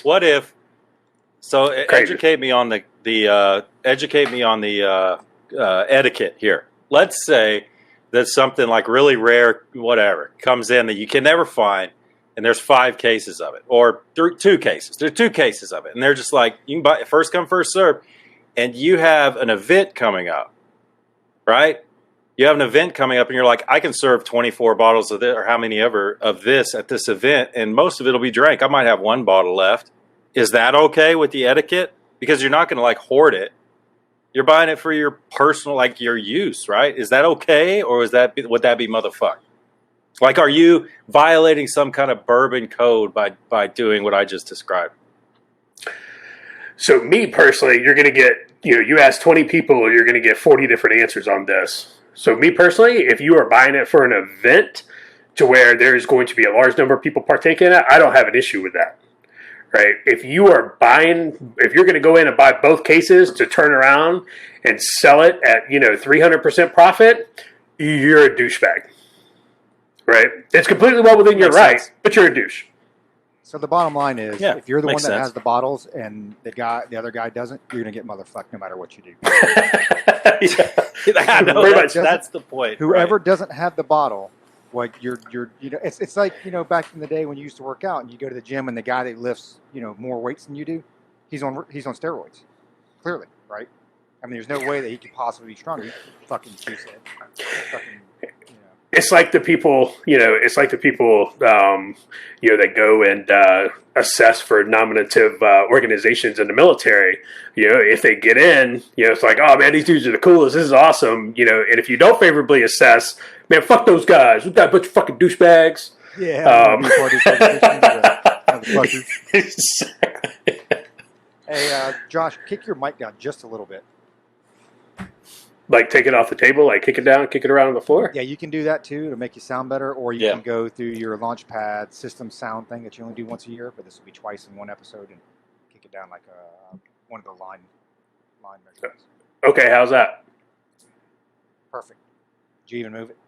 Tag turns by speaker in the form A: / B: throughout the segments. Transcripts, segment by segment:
A: What if? So
B: Crazy.
A: educate me on the etiquette here. Let's say that something like really rare, whatever, comes in that you can never find, and there's 5 cases of it, or 2 cases. There's 2 cases of it, and they're just like, you can buy first come first serve, and you have an event coming up, right? You have an event coming up, and you're like, I can serve 24 bottles of this, or how many ever of this at this event, and most of it will be drank. I might have 1 bottle left. Is that okay with the etiquette? Because you're not going to like hoard it. You're buying it for your personal, like your use, right? Is that okay, or would that be motherfuck? Like, are you violating some kind of bourbon code by doing what I just described?
B: So me personally, you're going to get, you ask 20 people, you're going to get 40 different answers on this. So me personally, if you are buying it for an event to where there's going to be a large number of people partaking in it, I don't have an issue with that. Right? If you're going to go in and buy both cases to turn around and sell it at, 300% profit, you're a douchebag. Right? It's completely well within your right, but you're a douche.
C: So the bottom line is, if you're the one that
A: sense.
C: has the bottles and the other guy doesn't, you're going to get motherfucked no matter what you do.
A: That's the point.
C: Whoever doesn't have the bottle, it's like, back in the day when you used to work out and you go to the gym and the guy that lifts, more weights than you do, he's on steroids, clearly, right? I mean, there's no way that he could possibly be stronger. He's fucking cheesehead.
B: It's like the people, that go and assess for nominative organizations in the military. If they get in, it's like, oh man, these dudes are the coolest. This is awesome. And if you don't favorably assess, man, fuck those guys. We've got a bunch of fucking douchebags.
C: Yeah.
B: Exactly.
C: Hey, Josh, kick your mic down just a little bit.
B: Like take it off the table, like kick it down, kick it around on the floor?
C: Yeah, you can do that too to make you sound better, or you can go through your Launchpad system sound thing that you only do once a year, but this will be twice in one episode, and kick it down like one of the line measurements.
B: Okay, how's that?
C: Perfect. Did you even move it?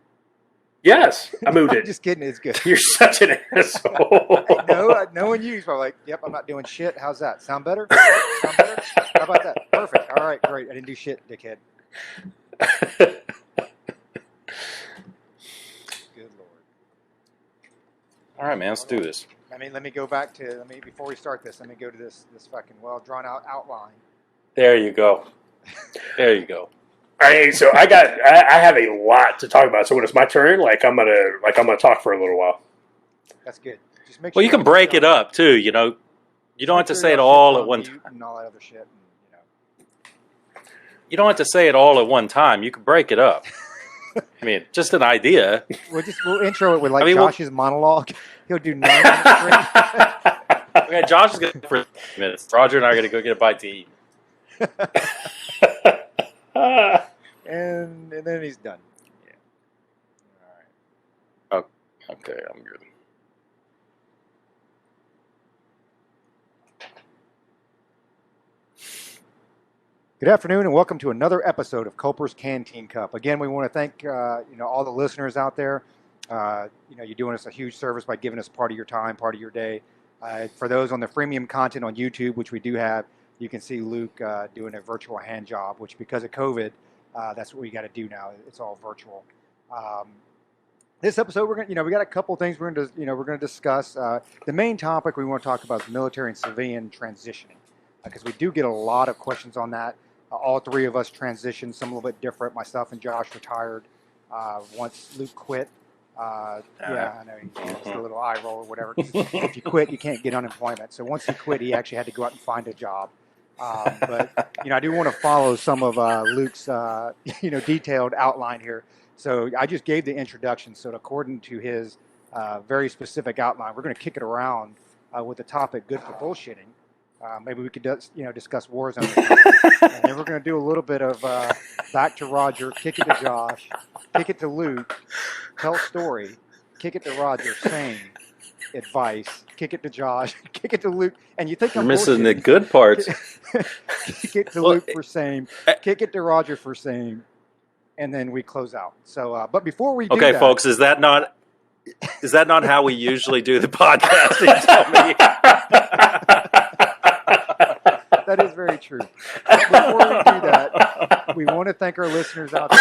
B: Yes, I moved it.
C: Just kidding, it's good.
B: You're such an asshole.
C: Knowing you, I'm like, yep, I'm not doing shit. How's that? Sound better? Sound better? How about that? Perfect. All right, great. I didn't do shit, dickhead. Good Lord.
A: All right, man, let's do this.
C: Let me go back to, before we start this, let me go to this fucking drawn out outline.
A: There you go. There you go.
B: All right, so I have a lot to talk about. So when it's my turn, I'm gonna talk for a little while.
C: That's good. Just make sure.
A: Well, you can break it up too. You don't have to say it all at one time.
C: And all that other shit.
A: You don't have to say it all at one time. You can break it up. I mean, just an idea.
C: We'll intro it with Josh's monologue. He'll do 9 minutes straight.
A: Okay, Josh is going for 3 minutes. Roger and I are going to go get a bite to eat.
C: and then he's done. Yeah.
A: All right. Oh, okay, I'm good.
C: Good afternoon, and welcome to another episode of Culper's Canteen Cup. Again, we want to thank all the listeners out there. You're doing us a huge service by giving us part of your time, part of your day. For those on the freemium content on YouTube, which we do have, you can see Luke doing a virtual hand job, which because of COVID, that's what we got to do now. It's all virtual. This episode, we got a couple things we're going to discuss. The main topic we want to talk about is military and civilian transitioning, because we do get a lot of questions on that. All 3 of us transitioned, some a little bit different. Myself and Josh retired once Luke quit. I know, just a little eye roll or whatever. If you quit, you can't get unemployment. So once he quit, he actually had to go out and find a job. But I do want to follow some of Luke's detailed outline here. So I just gave the introduction. So according to his very specific outline, we're going to kick it around with the topic "Good for Bullshitting." Maybe we could discuss Warzone, and then we're going to do a little bit of back to Roger, kick it to Josh, kick it to Luke, tell story, kick it to Roger, same advice, kick it to Josh, kick it to Luke, and you think
A: you're missing the good parts.
C: Kick it to Luke for same, kick it to Roger for same, and then we close out. So, but before we do that,
A: folks, is that not how we usually do the podcasting? Tell me.
C: quite true. But before we do that, we want to thank our listeners out there.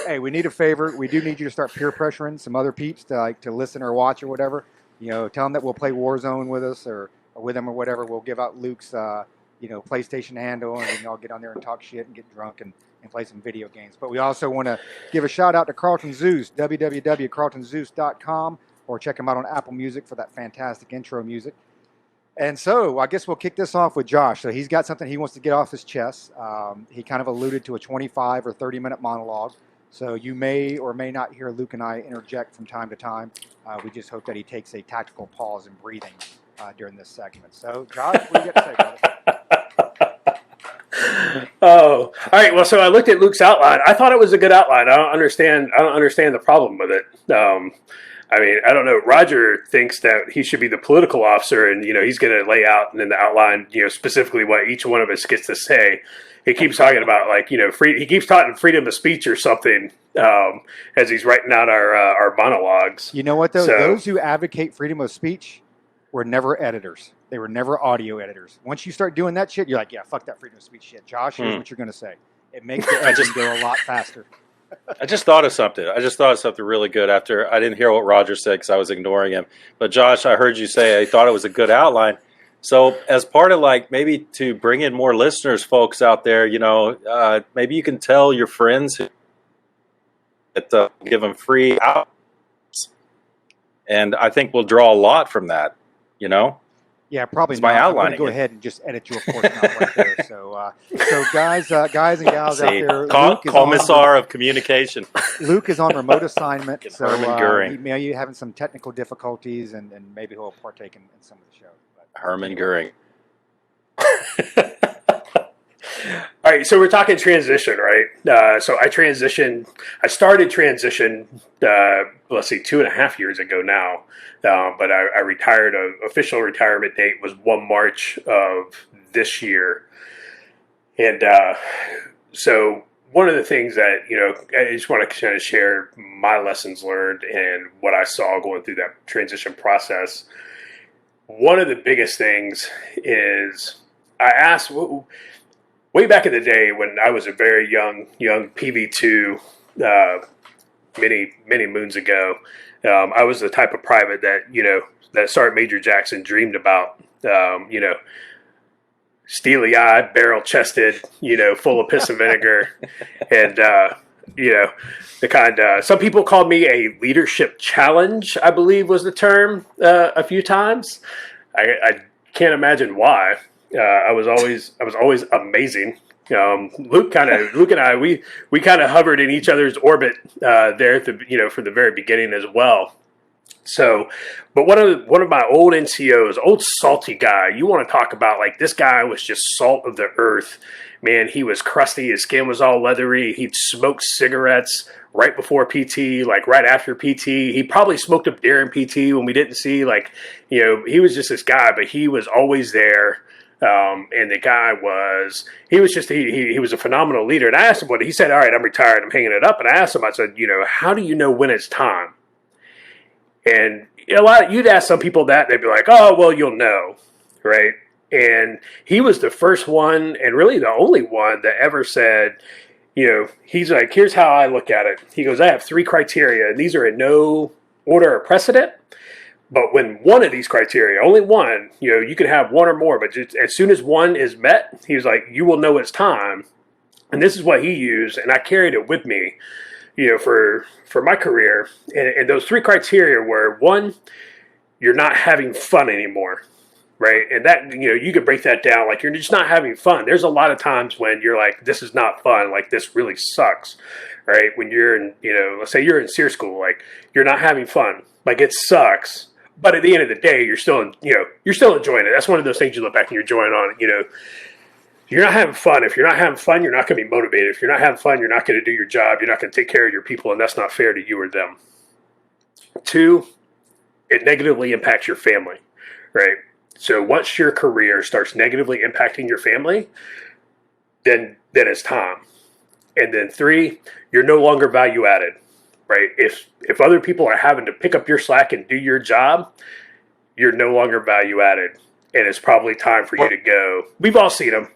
C: Hey, we need a favor. We do need you to start peer pressuring some other peeps to listen or watch or whatever. Tell them that we'll play Warzone with us or with them or whatever. We'll give out Luke's PlayStation handle, and we can all get on there and talk shit and get drunk and play some video games. But we also want to give a shout out to Carlton Zeus, www.carltonzeus.com, or check him out on Apple Music for that fantastic intro music. And so I guess we'll kick this off with Josh. So he's got something he wants to get off his chest. He kind of alluded to a 25 or 30-minute monologue. So you may or may not hear Luke and I interject from time to time. We just hope that he takes a tactical pause in breathing during this segment. So, Josh, what do you got to say about it?
B: Oh, all right. Well, so I looked at Luke's outline. I thought it was a good outline. I don't understand the problem with it. I mean, I don't know. Roger thinks that he should be the political officer, and he's going to lay out and in the outline, specifically what each one of us gets to say. He keeps talking about he keeps talking freedom of speech or something as he's writing out our monologues.
C: You know what though? Those who advocate freedom of speech were never editors. They were never audio editors. Once you start doing that shit, you're like, yeah, fuck that freedom of speech shit. Josh, here's what you're going to say. It makes the editing go a lot faster.
A: I just thought of something. Really good after I didn't hear what Roger said because I was ignoring him. But Josh, I heard you say I thought it was a good outline. So as part of maybe to bring in more listeners, folks out there, maybe you can tell your friends that give them free outlines. And I think we'll draw a lot from that,
C: Yeah, probably
A: it's
C: not.
A: my outline.
C: I'm going to go ahead and just edit your portion out right there. So guys and gals out there,
A: Commissar of Communication.
C: Luke is on remote assignment, so
A: Herman Goering.
C: he may be having some technical difficulties, and maybe he'll partake in some of the show. But,
A: Herman Goering.
B: All right, so we're talking transition, right? So I started transition, 2.5 years ago now. But I retired. Official retirement date was 1 March of this year. And so one of the things that, I just want to kind of share my lessons learned and what I saw going through that transition process. One of the biggest things is I asked, way back in the day when I was a very young PV2, many moons ago, I was the type of private that, that Sergeant Major Jackson dreamed about, steely-eyed, barrel-chested, full of piss and vinegar. And, the kind some people called me a leadership challenge, I believe was the term a few times. I can't imagine why. I was always amazing. Luke and I, we kind of hovered in each other's orbit there, from the very beginning as well. So, but one of my old NCOs, old salty guy, you want to talk about this guy was just salt of the earth. Man, he was crusty. His skin was all leathery. He'd smoke cigarettes right before PT, right after PT. He probably smoked up during PT when we didn't see. He was just this guy, but he was always there. And the guy he was a phenomenal leader. And I asked him he said, all right, I'm retired. I'm hanging it up. And I asked him, I said, how do you know when it's time? And you'd ask some people that, they'd be like, oh, well, you'll know. Right. And he was the first one and really the only one that ever said, he's like, here's how I look at it. He goes, I have 3 criteria and these are in no order of precedent. But when one of these criteria, only one, you can have one or more, but just as soon as one is met, he was like, you will know it's time. And this is what he used, and I carried it with me, for my career. And those 3 criteria were, 1, you're not having fun anymore, right? And that, you could break that down, you're just not having fun. There's a lot of times when you're like, this is not fun, this really sucks, right? When you're in, let's say you're in SEER school, you're not having fun, it sucks. But at the end of the day, you're still enjoying it. That's one of those things you look back and you're enjoying on it. You're not having fun. If you're not having fun, you're not going to be motivated. If you're not having fun, you're not going to do your job. You're not going to take care of your people, and that's not fair to you or them. 2, it negatively impacts your family, right? So once your career starts negatively impacting your family, then it's time. And then 3, you're no longer value added. Right? If other people are having to pick up your slack and do your job, you're no longer value added. and it's probably time for you to go. We've all seen them.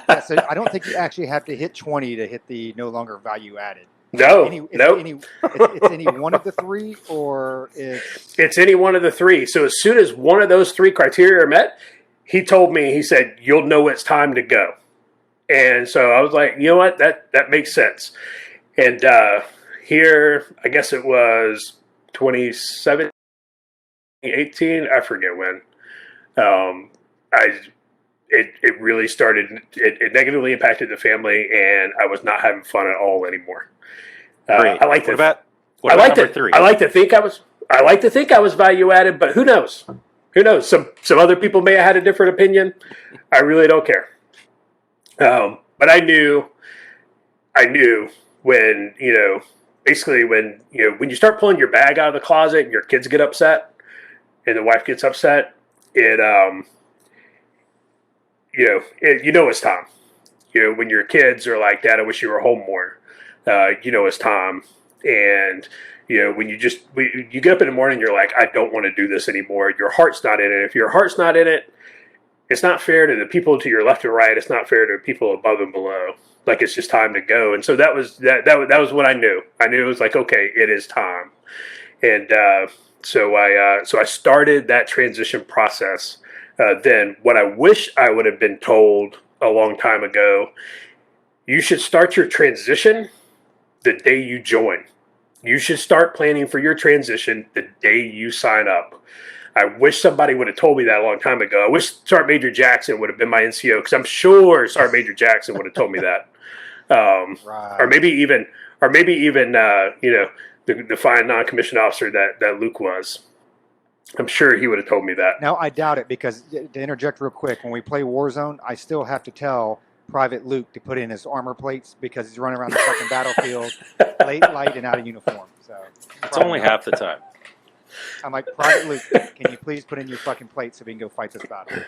C: Yeah, so I don't think you actually have to hit 20 to hit the no longer value added.
B: No,
C: It's any one of the three, or
B: it's any one of the three. So as soon as one of those three criteria are met, he told me, he said, you'll know it's time to go. And so I was like, you know what, that makes sense. And here, I guess it was 2017, 18, I forget when. It really started. It negatively impacted the family, and I was not having fun at all anymore. I like to.
A: What about number three?
B: I like to think I was value added, but who knows? Who knows? Some other people may have had a different opinion. I really don't care. But I knew when basically when you start pulling your bag out of the closet and your kids get upset and the wife gets upset, it's time. When your kids are like, Dad, I wish you were home more. It's time. And when you get up in the morning, you're like, I don't want to do this anymore. Your heart's not in it. If your heart's not in it, it's not fair to the people to your left or right. It's not fair to people above and below. Like, it's just time to go. And so that was what I knew. I knew it was like, okay, it is time. And so I started that transition process. Then what I wish I would have been told a long time ago, you should start your transition the day you join. You should start planning for your transition the day you sign up. I wish somebody would have told me that a long time ago. I wish Sergeant Major Jackson would have been my NCO, because I'm sure Sergeant Major Jackson would have told me that.
C: right.
B: Or maybe even the fine non-commissioned officer that Luke was. I'm sure he would have told me that.
C: No, I doubt it, because to interject real quick, when we play Warzone, I still have to tell Private Luke to put in his armor plates because he's running around the fucking battlefield late, light, and out of uniform. So
A: it's only half the time.
C: I'm like, Private Luke, can you please put in your fucking plates so we can go fight this battle?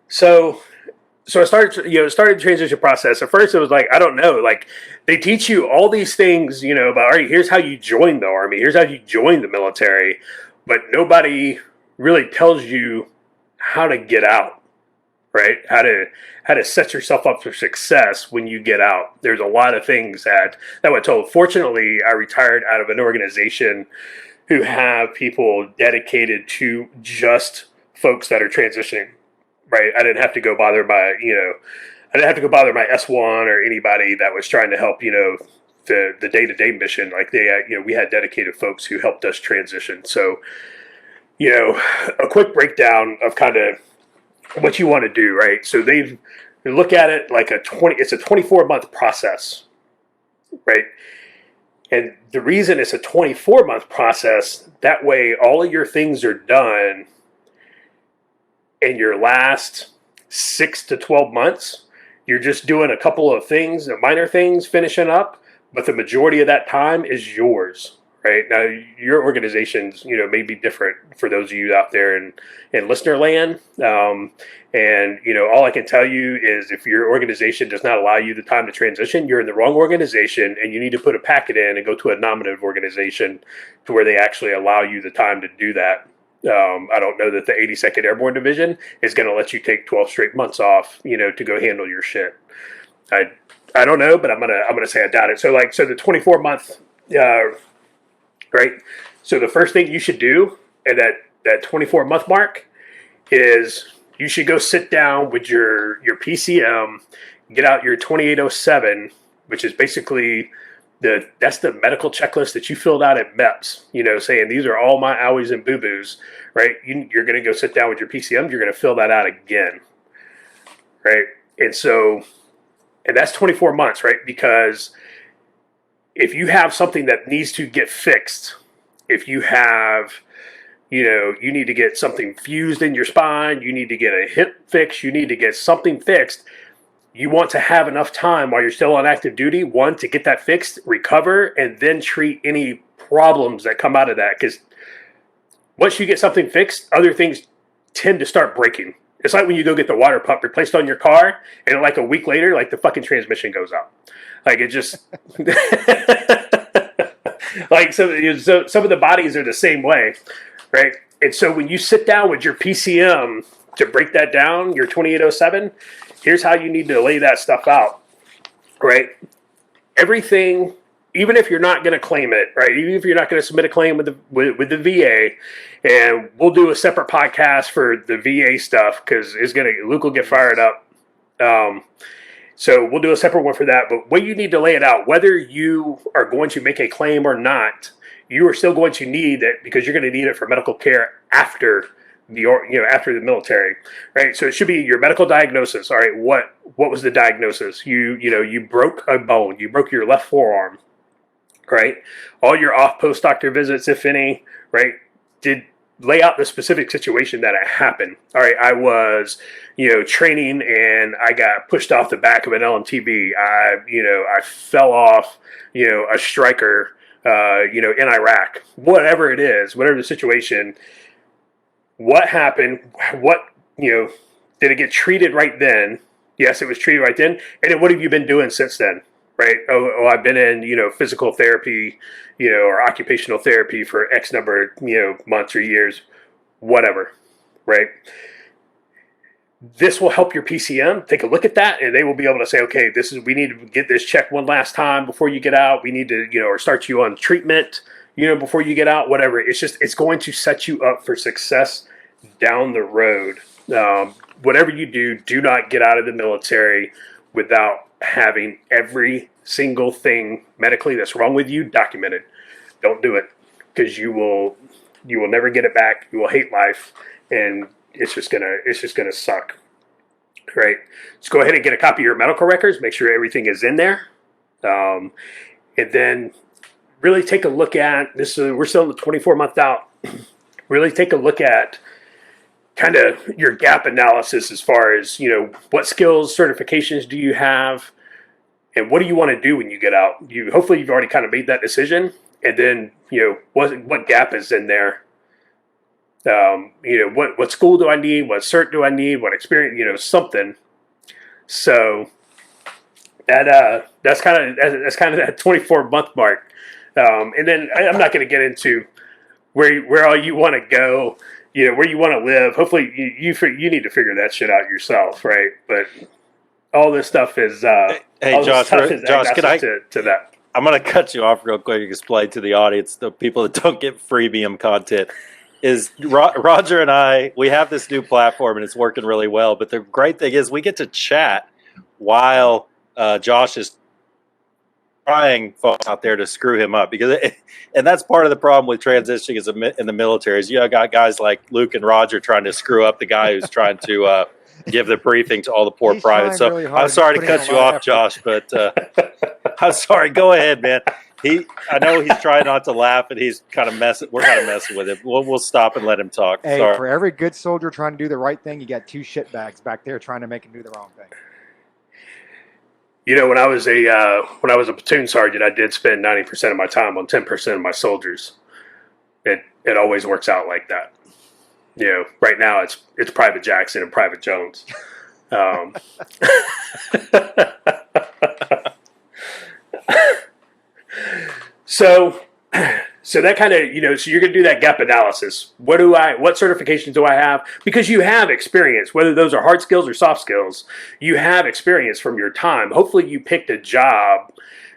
B: So I started the transition process. At first, it was like, I don't know, like they teach you all these things, about, all right, here's how you join the Army, here's how you join the military, but nobody really tells you how to get out, right? How to set yourself up for success when you get out. There's a lot of things that were told. Fortunately, I retired out of an organization who have people dedicated to just folks that are transitioning. Right, I didn't have to go bother my S1 or anybody that was trying to help, the day-to-day mission. Like we had dedicated folks who helped us transition. So, a quick breakdown of kind of what you want to do, right? So they look at it like it's a 24-month process, right? And the reason it's a 24-month process, that way all of your things are done in your last 6 to 12 months. You're just doing a couple of things, minor things, finishing up, but the majority of that time is yours, right? Now, your organizations, may be different for those of you out there in listener land. And all I can tell you is if your organization does not allow you the time to transition, you're in the wrong organization, and you need to put a packet in and go to a nominative organization to where they actually allow you the time to do that. I don't know that the 82nd Airborne Division is going to let you take 12 straight months off, to go handle your shit. I don't know, but I'm gonna say I doubt it. So the 24-month, right? So the first thing you should do at that 24-month mark is you should go sit down with your PCM, get out your 2807, which is basically that's the medical checklist that you filled out at MEPS, saying these are all my owies and boo-boos, right? You're going to go sit down with your PCM. You're going to fill that out again, right? And that's 24 months, right? Because if you have something that needs to get fixed, if you have, you need to get something fused in your spine, you need to get a hip fix, you need to get something fixed, you want to have enough time while you're still on active duty, one, to get that fixed, recover, and then treat any problems that come out of that. Because once you get something fixed, other things tend to start breaking. It's like when you go get the water pump replaced on your car, and like a week later, like the fucking transmission goes out. Like it just... Like so some of the bodies are the same way, right? And so when you sit down with your PCM to break that down, your 2807, here's how you need to lay that stuff out, right? Everything, even if you're not going to claim it, right? Even if you're not going to submit a claim with the VA, and we'll do a separate podcast for the VA stuff because Luke will get fired up. So we'll do a separate one for that. But what you need to lay it out, whether you are going to make a claim or not, you are still going to need it because you're going to need it for medical care after after the military, right? So it should be your medical diagnosis. All right, what was the diagnosis? You broke a bone. You broke your left forearm, right? All your off-post doctor visits, if any, right? Lay out the specific situation that it happened. All right, I was, training and I got pushed off the back of an LMTV. I fell off, a striker, in Iraq. Whatever it is, whatever the situation, what happened? Did it get treated right then? Yes, it was treated right then. And then what have you been doing since then? Right? I've been in, physical therapy, or occupational therapy for X number of, months or years, whatever, right? This will help your PCM take a look at that, and they will be able to say, okay, we need to get this checked one last time before you get out. We need to, or start you on treatment, before you get out, whatever. It's going to set you up for success down the road. Whatever you do not get out of the military without having every single thing medically that's wrong with you documented. Don't do it, because you will never get it back. You will hate life, and it's just gonna suck. Right? Just go ahead and get a copy of your medical records. Make sure everything is in there, and then really take a look at this. We're still in the 24-month out. Really take a look at kind of your gap analysis as far as, what skills, certifications do you have, and what do you want to do when you get out? Hopefully you've already kind of made that decision, and then, what gap is in there? What school do I need? What cert do I need? What experience? Something. So that's kind of that 24-month mark, and then I'm not going to get into where all you want to go. Where you want to live. Hopefully, you need to figure that shit out yourself, right? But all this stuff is.
A: Hey, Josh, can I
B: to that?
A: I'm going to cut you off real quick and explain to the audience, the people that don't get freemium content, is Roger and I, we have this new platform and it's working really well. But the great thing is we get to chat while Josh is trying folks out there to screw him up, and that's part of the problem with transitioning in the military is you got guys like Luke and Roger trying to screw up the guy who's trying to give the briefing to all the poor privates. So really I'm sorry to cut you off, Josh, but I'm sorry. Go ahead, man. I know he's trying not to laugh, and he's kind of messing. We're kind of messing with him. We'll stop and let him talk.
C: Hey,
A: sorry.
C: For every good soldier trying to do the right thing, you got two shitbags back there trying to make him do the wrong thing.
B: When I was a platoon sergeant, I did spend 90% of my time on 10% of my soldiers. It always works out like that. Right now it's Private Jackson and Private Jones. So that kind of, so you're going to do that gap analysis. What certifications do I have? Because you have experience, whether those are hard skills or soft skills, you have experience from your time. Hopefully you picked a job,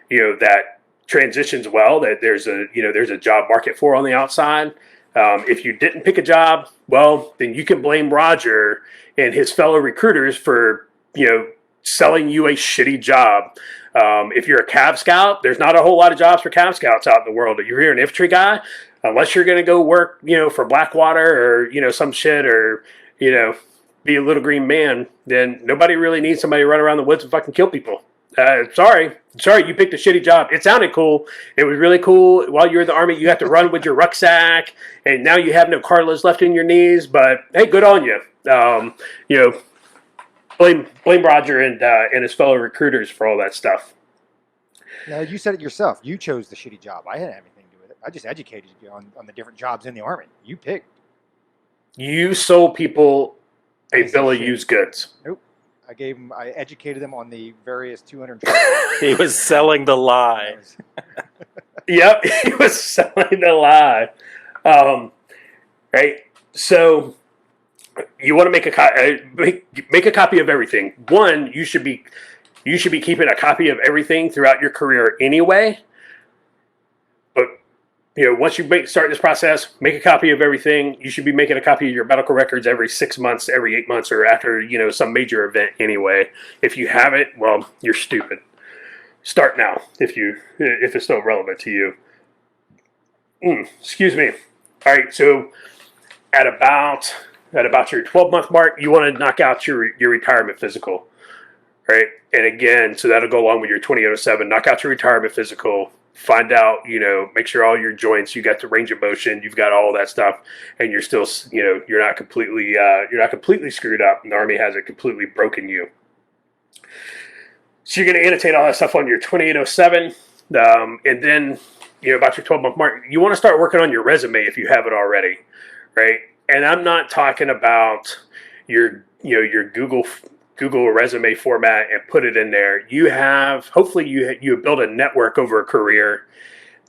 B: that transitions well, that there's a job market for on the outside. If you didn't pick a job, well, then you can blame Roger and his fellow recruiters for, selling you a shitty job. If you're a Cav Scout, there's not a whole lot of jobs for Cav Scouts out in the world. If you're an infantry guy, unless you're going to go work, for Blackwater or, some shit or, be a little green man, then nobody really needs somebody to run around the woods and fucking kill people. Sorry, you picked a shitty job. It sounded cool. It was really cool. While you were in the Army, you got to run with your rucksack, and now you have no cartilage left in your knees, but hey, good on you. Blame Roger and his fellow recruiters for all that stuff.
C: Now, you said it yourself. You chose the shitty job. I didn't have anything to do with it. I just educated you on the different jobs in the Army. You picked.
B: You sold people a bill of used goods.
C: Nope. I educated them on the various 200.
A: He was selling the lie.
B: Yep, he was selling the lie. Right. So you want to make a copy of everything. One, you should be keeping a copy of everything throughout your career anyway. But once you start this process, make a copy of everything. You should be making a copy of your medical records every 6 months, every 8 months, or after some major event anyway. If you have it, well, you're stupid. Start now if it's still relevant to you. Excuse me. All right, so at about your 12-month mark, you want to knock out your retirement physical, right? And again, so that'll go along with your 2807. Knock out your retirement physical. Find out, make sure all your joints, you got the range of motion, you've got all that stuff, and you're still, you're not completely screwed up, and the Army hasn't completely broken you. So you're going to annotate all that stuff on your 2807, and then, about your 12-month mark, you want to start working on your resume if you have it already, right? And I'm not talking about your Google resume format and put it in there. Hopefully you build a network over a career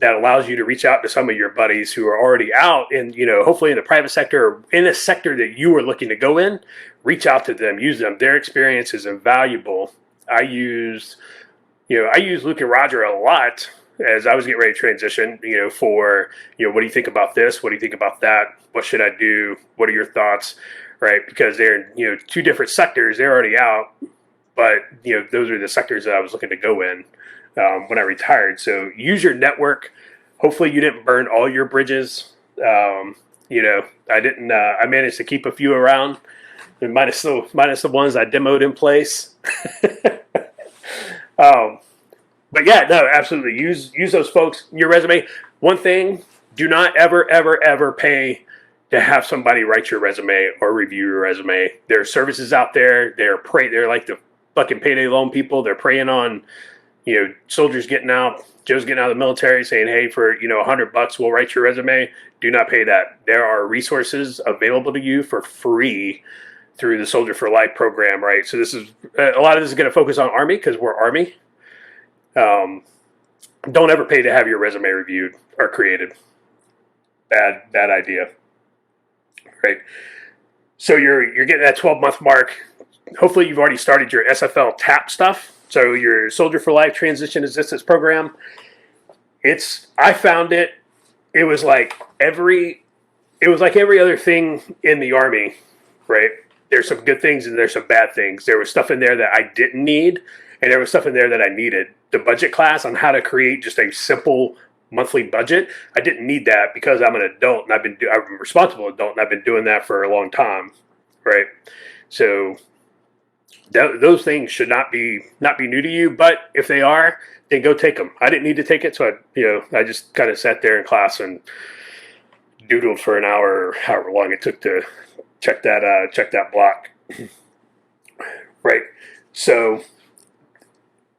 B: that allows you to reach out to some of your buddies who are already out and, hopefully in the private sector or in a sector that you are looking to go in. Reach out to them, use them. Their experience is invaluable. I used Luke and Roger a lot as I was getting ready to transition, for, what do you think about this? What do you think about that? What should I do? What are your thoughts? Right? Because they're in, two different sectors. They're already out, but, those are the sectors that I was looking to go in when I retired. So use your network. Hopefully you didn't burn all your bridges. I didn't, I managed to keep a few around, minus the ones I demoed in place. But yeah, no, absolutely. Use those folks in your resume. One thing, do not ever, ever, ever pay to have somebody write your resume or review your resume. There are services out there. They're like the fucking payday loan people. They're preying on, soldiers getting out. Joe's getting out of the military saying, hey, for, $100, we'll write your resume. Do not pay that. There are resources available to you for free through the Soldier for Life program, right? So this is, a lot of this is going to focus on Army because we're Army. Don't ever pay to have your resume reviewed or created. Bad idea. Right. So you're getting that 12-month mark. Hopefully you've already started your SFL TAP stuff. So your Soldier for Life Transition Assistance Program. I found it was like every other thing in the Army, right? There's some good things and there's some bad things. There was stuff in there that I didn't need, and there was stuff in there that I needed. The budget class on how to create just a simple monthly budget, I didn't need that because I'm an adult and I'm a responsible adult and I've been doing that for a long time, right? So those things should not be new to you, but if they are, then go take them. I didn't need to take it, so I just kind of sat there in class and doodled for an hour or however long it took to check that block. Right. So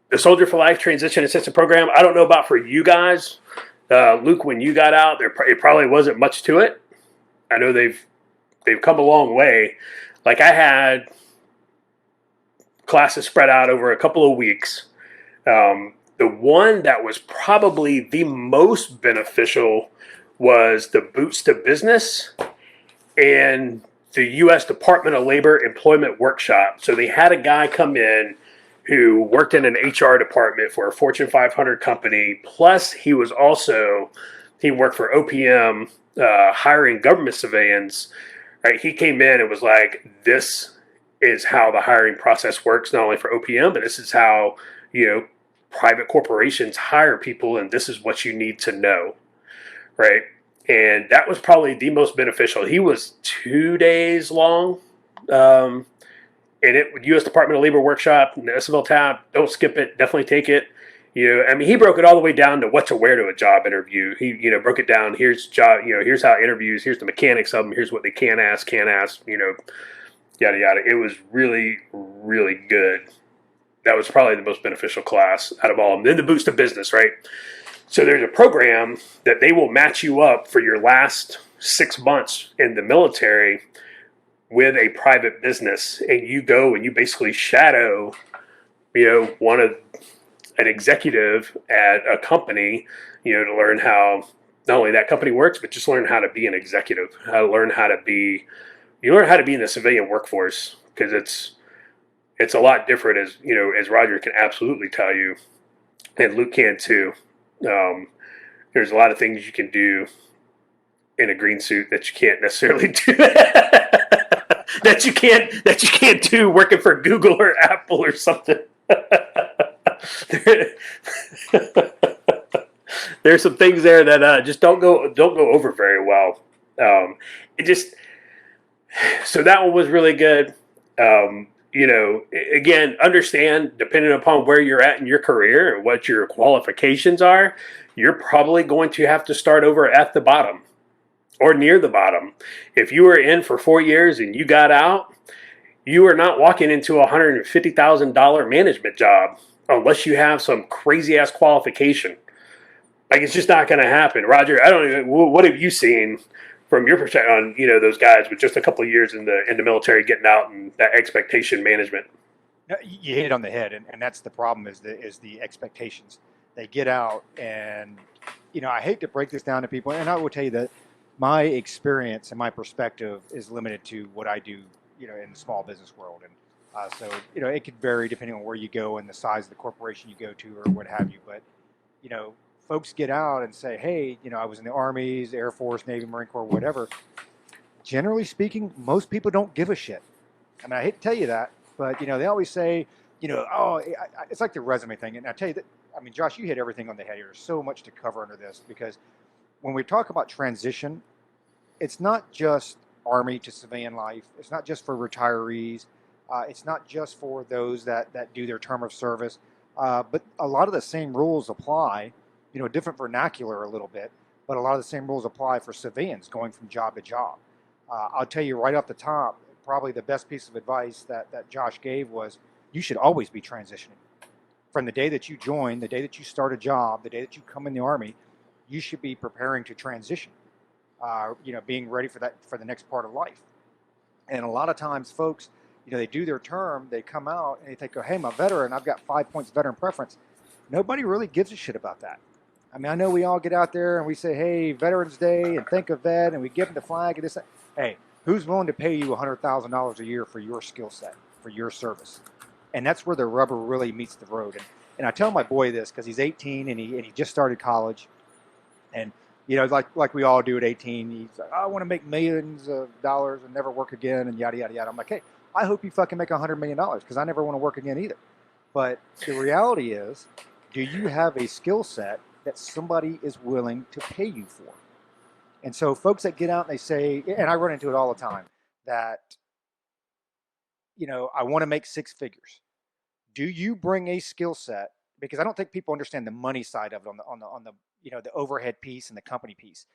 B: the Soldier for Life Transition Assistance Program, I don't know about for you guys. Luke, when you got out, it probably wasn't much to it. I know they've come a long way. Like I had classes spread out over a couple of weeks. The one that was probably the most beneficial was the Boots to Business and the U.S. Department of Labor Employment Workshop. So they had a guy come in who worked in an HR department for a Fortune 500 company. Plus, he worked for OPM, hiring government civilians. Right? He came in and was like, this is how the hiring process works, not only for OPM, but this is how, private corporations hire people, and this is what you need to know. Right? And that was probably the most beneficial. He was 2 days long. And U.S. Department of Labor Workshop, and the SFL TAP, don't skip it. Definitely take it. He broke it all the way down to what to wear to a job interview. He, broke it down. Here's job, here's how interviews, here's the mechanics of them, here's what they can't ask, yada, yada. It was really, really good. That was probably the most beneficial class out of all of them. Then the Boost to Business, right? So there's a program that they will match you up for your last 6 months in the military with a private business, and you go and you basically shadow, an executive at a company, to learn how not only that company works, but just learn how to be an executive, how to learn how to be, you learn how to be in the civilian workforce, because it's a lot different, as Roger can absolutely tell you, and Luke can too. There's a lot of things you can do in a green suit that you can't necessarily do that you can't do working for Google or Apple or something. There's some things there that just don't go over very well. It just so that one was really good. Again, understand, depending upon where you're at in your career and what your qualifications are, you're probably going to have to start over at the bottom or near the bottom. If you were in for 4 years and you got out, you are not walking into a $150,000 management job unless you have some crazy ass qualification. Like, it's just not going to happen. Roger, I don't even, what have you seen from your perspective on those guys with just a couple of years in the military getting out and that expectation management?
C: You hit it on the head, and that's the problem is the expectations. They get out, and I hate to break this down to people, and I will tell you that my experience and my perspective is limited to what I do, in the small business world, and so it could vary depending on where you go and the size of the corporation you go to or what have you. But folks get out and say, hey, I was in the Army, Air Force, Navy, Marine Corps, whatever. Generally speaking, most people don't give a shit. I mean, I hate to tell you that, but they always say, it's like the resume thing. And I tell you that, I mean, Josh, you hit everything on the head here. There's so much to cover under this, because when we talk about transition, it's not just Army to civilian life. It's not just for retirees. It's not just for those that do their term of service. But a lot of the same rules apply, different vernacular a little bit, but a lot of the same rules apply for civilians going from job to job. I'll tell you right off the top, probably the best piece of advice that Josh gave was, you should always be transitioning. From the day that you join, the day that you start a job, the day that you come in the Army, you should be preparing to transition, being ready for the next part of life. And a lot of times folks, they do their term, they come out and they think, oh, hey, I'm a veteran, I've got 5 points veteran preference. Nobody really gives a shit about that. I mean, I know we all get out there and we say, hey, Veterans Day, and think of vet, and we give them the flag and this. Hey, who's willing to pay you $100,000 a year for your skill set, for your service? And that's where the rubber really meets the road. And I tell my boy this because he's 18 and he just started college. And, like we all do at 18, he's like, I want to make millions of dollars and never work again and yada, yada, yada. I'm like, hey, I hope you fucking make $100 million, because I never want to work again either. But the reality is, do you have a skill set that somebody is willing to pay you for? And so folks that get out and they say, and I run into it all the time, that, I want to make 6 figures. Do you bring a skill set? Because I don't think people understand the money side of it on the the overhead piece and the company piece.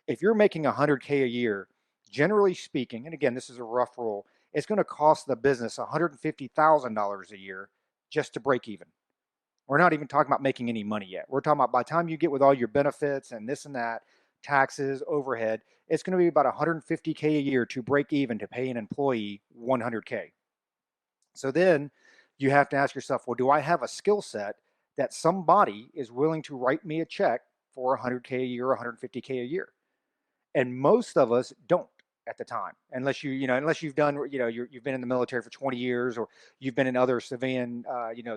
C: If you're making $100K a year, generally speaking, and again, this is a rough rule, it's going to cost the business $150,000 a year just to break even. We're not even talking about making any money yet. We're talking about by the time you get with all your benefits and this and that, taxes, overhead, it's going to be about $150K a year to break even to pay an employee $100K. So then you have to ask yourself, well, do I have a skill set that somebody is willing to write me a check for $100K a year, $150K a year? And most of us don't at the time, unless you've done, you've been in the military for 20 years, or you've been in other civilian,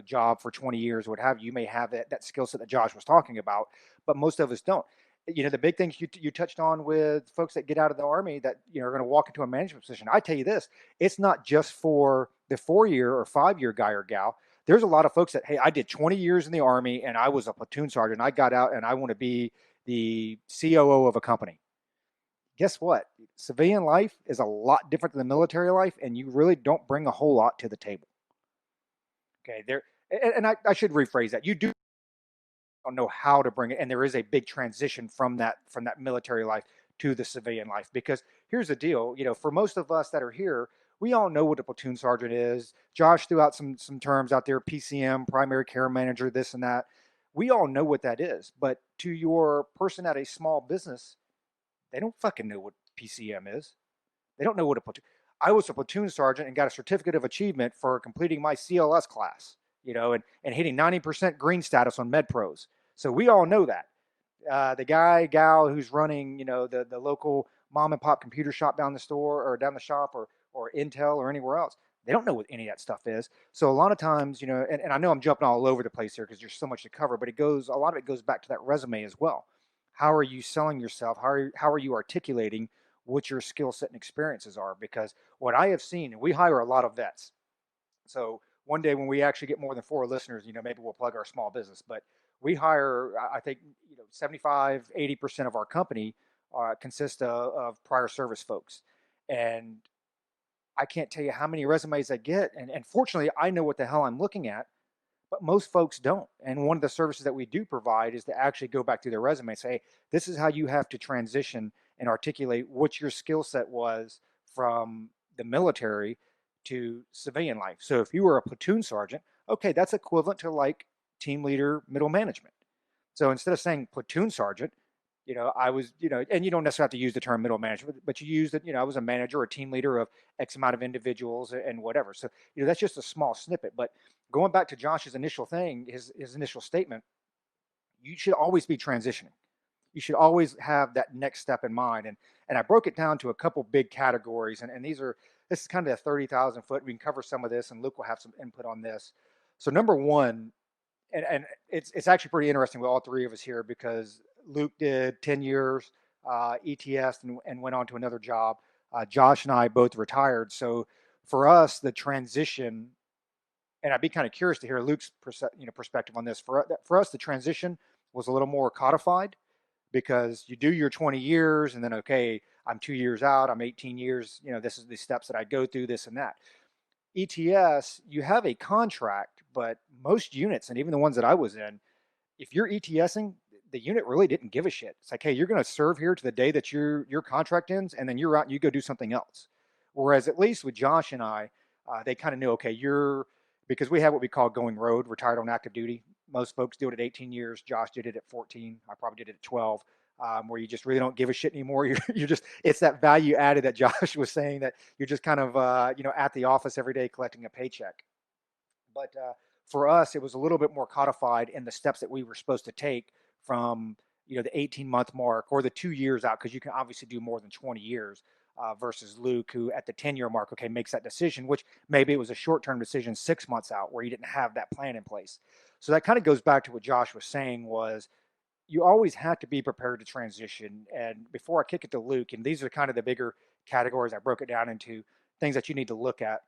C: job for 20 years, or what have you. You may have that skill set that Josh was talking about, but most of us don't. The big things you touched on with folks that get out of the Army that, are going to walk into a management position. I tell you this, it's not just for the 4-year or 5-year guy or gal. There's a lot of folks that, hey, I did 20 years in the Army and I was a platoon sergeant. I got out and I want to be the COO of a company. Guess what? Civilian life is a lot different than the military life, and you really don't bring a whole lot to the table. Okay, I should rephrase that. You don't know how to bring it, and there is a big transition from that military life to the civilian life. Because here's the deal, for most of us that are here, we all know what a platoon sergeant is. Josh threw out some terms out there, PCM, primary care manager, this and that. We all know what that is. But to your person at a small business, they don't fucking know what PCM is. They don't know what a platoon. I was a platoon sergeant and got a certificate of achievement for completing my CLS class, and hitting 90% green status on MedPros. So we all know that. The guy, gal who's running, the local mom and pop computer shop down the store or down the shop or Intel or anywhere else, they don't know what any of that stuff is. So a lot of times, and I know I'm jumping all over the place here because there's so much to cover, but a lot of it goes back to that resume as well. How are you selling yourself? How are you articulating what your skill set and experiences are? Because what I have seen, and we hire a lot of vets. So one day when we actually get more than 4 listeners, maybe we'll plug our small business, but we hire, I think, 75, 80% of our company consists of prior service folks. And I can't tell you how many resumes I get. And fortunately, I know what the hell I'm looking at, but most folks don't. And one of the services that we do provide is to actually go back through their resume and say, hey, this is how you have to transition and articulate what your skill set was from the military to civilian life. So if you were a platoon sergeant, okay, that's equivalent to like team leader, middle management. So instead of saying platoon sergeant, I was, and you don't necessarily have to use the term middle management, but you use that, I was a manager or a team leader of X amount of individuals and whatever. So, that's just a small snippet. But going back to Josh's initial thing, his initial statement, you should always be transitioning. You should always have that next step in mind. And I broke it down to a couple big categories. And this is kind of a 30,000 foot. We can cover some of this and Luke will have some input on this. So number one, and it's actually pretty interesting with all three of us here because Luke did 10 years ETS and went on to another job. Josh and I both retired. So for us, the transition, and I'd be kind of curious to hear Luke's perspective on this. For us, the transition was a little more codified because you do your 20 years and then, okay, I'm 2 years out, I'm 18 years, this is the steps that I go through, this and that. ETS, you have a contract, but most units, and even the ones that I was in, if you're ETSing, the unit really didn't give a shit. It's like, hey, you're going to serve here to the day that your contract ends, and then you're out and you go do something else. Whereas at least with Josh and I, they kind of knew, okay, because we have what we call going road, retired on active duty. Most folks do it at 18 years. Josh did it at 14. I probably did it at 12. Where you just really don't give a shit anymore. You're just, it's that value added that Josh was saying that you're just kind of, at the office every day collecting a paycheck. But for us, it was a little bit more codified in the steps that we were supposed to take from, the 18-month mark or the 2 years out, because you can obviously do more than 20 years versus Luke, who at the 10-year mark, okay, makes that decision, which maybe it was a short-term decision 6 months out where you didn't have that plan in place. So that kind of goes back to what Josh was saying was, you always have to be prepared to transition. And before I kick it to Luke, and these are kind of the bigger categories I broke it down into, things that you need to look at.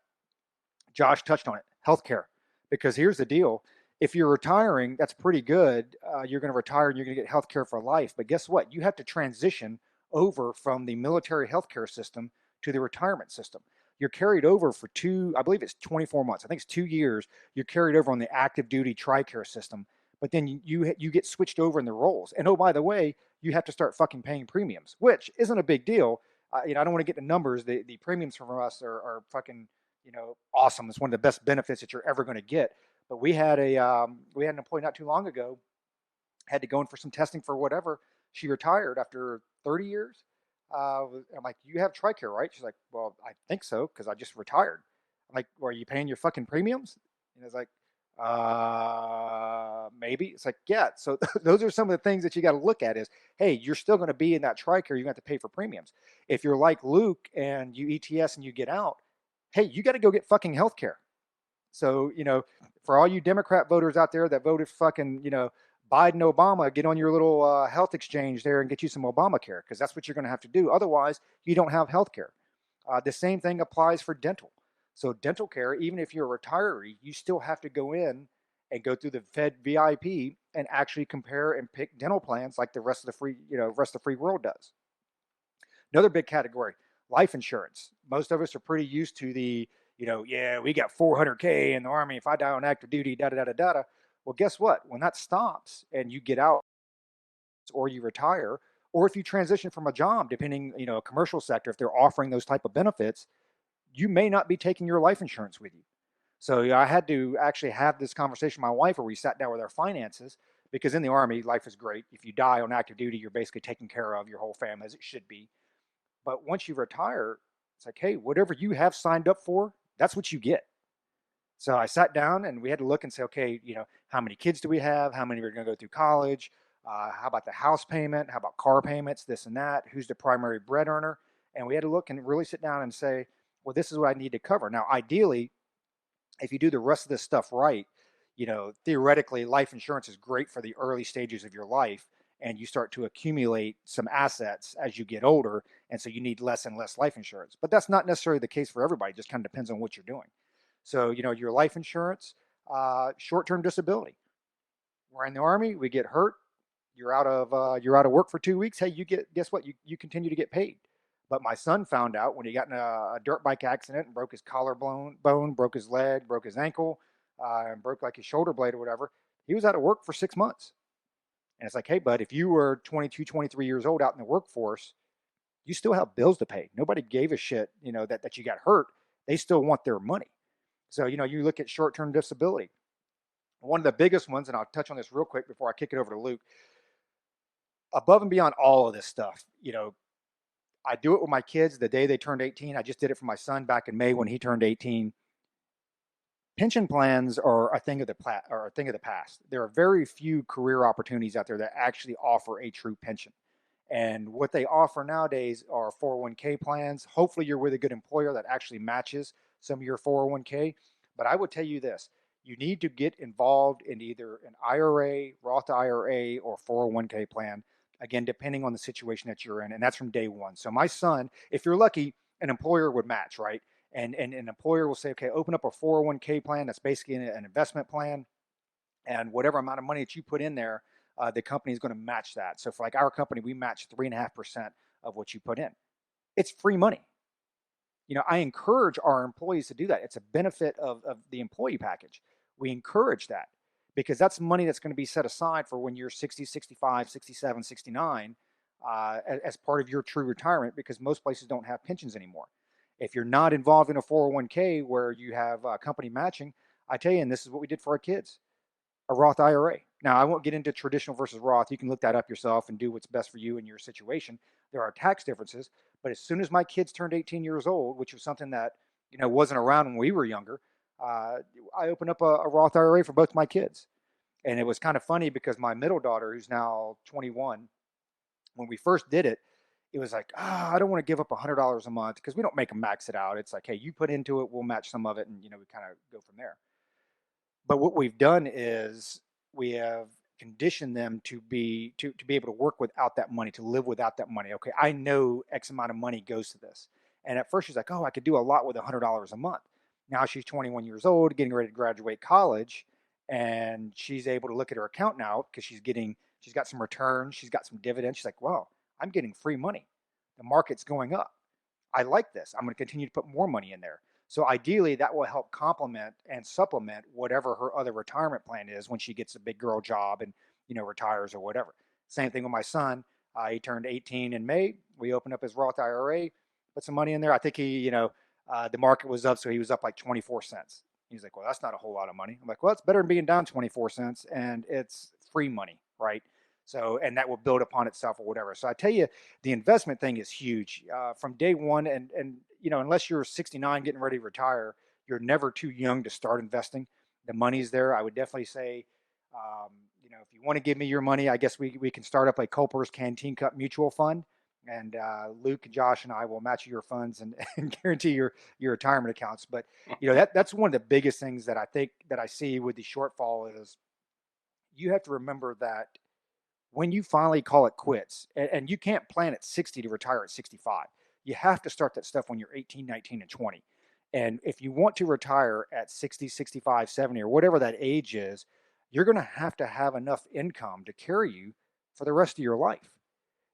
C: Josh touched on it, healthcare. Because here's the deal. If you're retiring, that's pretty good. You're going to retire and you're going to get healthcare for life. But guess what? You have to transition over from the military healthcare system to the retirement system. You're carried over for I believe it's 24 months. I think it's 2 years. You're carried over on the active duty TRICARE system. But then you get switched over in the roles. And oh, by the way, you have to start fucking paying premiums, which isn't a big deal. I don't want to get the numbers. The premiums from us are fucking, awesome. It's one of the best benefits that you're ever going to get. But we had an employee not too long ago, had to go in for some testing for whatever. She retired after 30 years. I'm like, you have TRICARE, right? She's like, well, I think so because I just retired. I'm like, well, are you paying your fucking premiums? And it's like, maybe. It's like, yeah. So those are some of the things that you got to look at is, hey, you're still going to be in that TRICARE. You're going to have to pay for premiums. If you're like Luke and you ETS and you get out, hey, you got to go get fucking health care. So, for all you Democrat voters out there that voted fucking, Biden, Obama, get on your little health exchange there and get you some Obamacare because that's what you're going to have to do. Otherwise, you don't have health care. The same thing applies for dental. So dental care, even if you're a retiree, you still have to go in and go through the Fed VIP and actually compare and pick dental plans like the rest of the free world does. Another big category, life insurance. Most of us are pretty used to the, yeah, we got 400K in the Army. If I die on active duty, da-da-da-da-da. Well, guess what? When that stops and you get out or you retire, or if you transition from a job, depending, a commercial sector, if they're offering those type of benefits, you may not be taking your life insurance with you. So I had to actually have this conversation with my wife where we sat down with our finances because in the Army, life is great. If you die on active duty, you're basically taken care of, your whole family, as it should be. But once you retire, it's like, hey, whatever you have signed up for, that's what you get. So I sat down and we had to look and say, okay, how many kids do we have? How many are going to go through college? How about the house payment? How about car payments? This and that. Who's the primary bread earner? And we had to look and really sit down and say, well, this is what I need to cover. Now, ideally, if you do the rest of this stuff right, theoretically, life insurance is great for the early stages of your life, and you start to accumulate some assets as you get older, and so you need less and less life insurance. But that's not necessarily the case for everybody. It just kind of depends on what you're doing. So, your life insurance, short-term disability. We're in the Army, we get hurt, you're out of work for 2 weeks. Hey, guess what? You continue to get paid. But my son found out when he got in a dirt bike accident and broke his collarbone, broke his leg, broke his ankle, and broke like his shoulder blade or whatever. He was out of work for 6 months. And it's like, hey, bud, if you were 22, 23 years old out in the workforce, you still have bills to pay. Nobody gave a shit, that you got hurt. They still want their money. So, you look at short-term disability. One of the biggest ones, and I'll touch on this real quick before I kick it over to Luke. Above and beyond all of this stuff, I do it with my kids the day they turned 18. I just did it for my son back in May when he turned 18. Pension plans are a thing of the past. There are very few career opportunities out there that actually offer a true pension. And what they offer nowadays are 401k plans. Hopefully you're with a good employer that actually matches some of your 401k. But I would tell you this, you need to get involved in either an IRA, Roth IRA, or 401k plan. Again, depending on the situation that you're in. And that's from day one. So my son, if you're lucky, an employer would match, right? And an employer will say, okay, open up a 401k plan. That's basically an investment plan. And whatever amount of money that you put in there, the company is going to match that. So for like our company, we match 3.5% of what you put in. It's free money. I encourage our employees to do that. It's a benefit of the employee package. We encourage that because that's money that's going to be set aside for when you're 60, 65, 67, 69 as part of your true retirement, because most places don't have pensions anymore. If you're not involved in a 401k where you have company matching, I tell you, and this is what we did for our kids, a Roth IRA. Now, I won't get into traditional versus Roth. You can look that up yourself and do what's best for you in your situation. There are tax differences, but as soon as my kids turned 18 years old, which was something that wasn't around when we were younger, I opened up a Roth IRA for both my kids. And it was kind of funny because my middle daughter, who's now 21, when we first did it, it was like, I don't want to give up $100 a month because we don't make them max it out. It's like, hey, you put into it, we'll match some of it, and we kind of go from there. But what we've done is we have conditioned them to be able to work without that money, to live without that money. Okay, I know X amount of money goes to this. And at first she's like, I could do a lot with $100 a month. Now she's 21 years old, getting ready to graduate college, and she's able to look at her account now because she's got some returns, she's got some dividends. She's like, wow, I'm getting free money. The market's going up. I like this. I'm going to continue to put more money in there. So ideally, that will help complement and supplement whatever her other retirement plan is when she gets a big girl job and retires or whatever. Same thing with my son. He turned 18 in May. We opened up his Roth IRA, put some money in there. I think the market was up, so he was up like 24 cents. He's like, well, that's not a whole lot of money. I'm like, well, it's better than being down 24 cents, and it's free money, right? So, and that will build upon itself or whatever. So I tell you, the investment thing is huge from day one. And unless you're 69 getting ready to retire, you're never too young to start investing. The money's there. I would definitely say, if you want to give me your money, I guess we can start up a Culper's Canteen Cup mutual fund. And Luke, Josh, and I will match your funds and guarantee your retirement accounts. But that's one of the biggest things that I think that I see with the shortfall is you have to remember that when you finally call it quits, and you can't plan at 60 to retire at 65, you have to start that stuff when you're 18, 19, and 20. And if you want to retire at 60, 65, 70, or whatever that age is, you're going to have enough income to carry you for the rest of your life.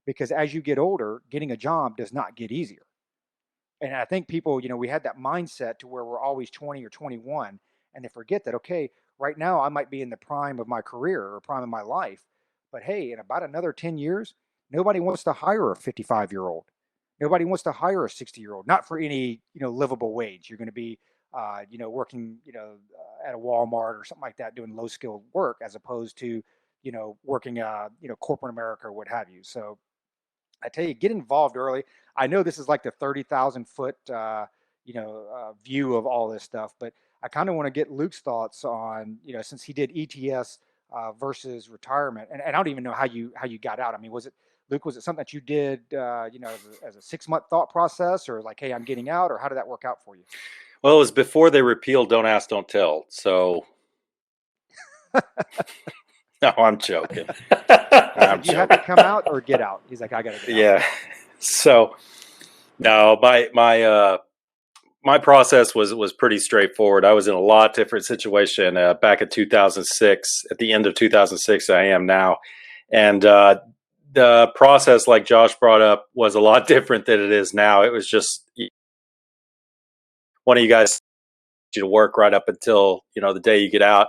C: Because as you get older, getting a job does not get easier. And I think people, we had that mindset to where we're always 20 or 21, and they forget that, okay, right now I might be in the prime of my career or prime of my life, but hey, in about another 10 years, nobody wants to hire a 55-year-old. Nobody wants to hire a 60-year-old, not for any, livable wage. You're going to be, working, at a Walmart or something like that, doing low skilled work as opposed to, working, corporate America or what have you. So I tell you, get involved early. I know this is like the 30,000 foot, view of all this stuff, but I kind of want to get Luke's thoughts on, since he did ETS versus retirement. And I don't even know how you got out. I mean, Luke, was it something that you did, as a 6-month thought process, or like, hey, I'm getting out, or how did that work out for you?
A: Well, it was before they repealed Don't Ask, Don't Tell. So, no, I'm joking.
C: Did you have to come out or get out? He's like, I got to get out.
A: Yeah. So, no, my process was pretty straightforward. I was in a lot different situation back in 2006, at the end of 2006, I am now. And the process, like Josh brought up, was a lot different than it is now. It was just one of you guys to work right up until the day you get out.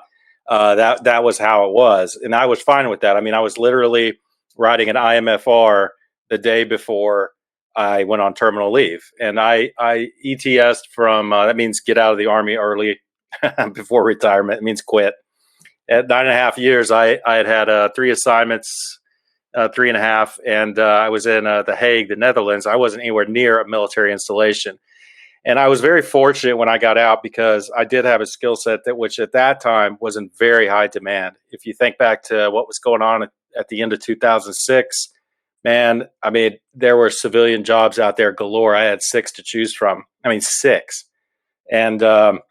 A: That was how it was, and I was fine with that. I mean, I was literally writing an IMFR the day before I went on terminal leave, and I ETS'd from that means get out of the Army early before retirement. It means quit. At 9.5 years, I had 3 assignments, 3.5, and I was in The Hague, the Netherlands. I wasn't anywhere near a military installation. And I was very fortunate when I got out because I did have a skill set which at that time was in very high demand. If you think back to what was going on at the end of 2006, man, I mean, there were civilian jobs out there galore. I had 6 to choose from. I mean, 6. And the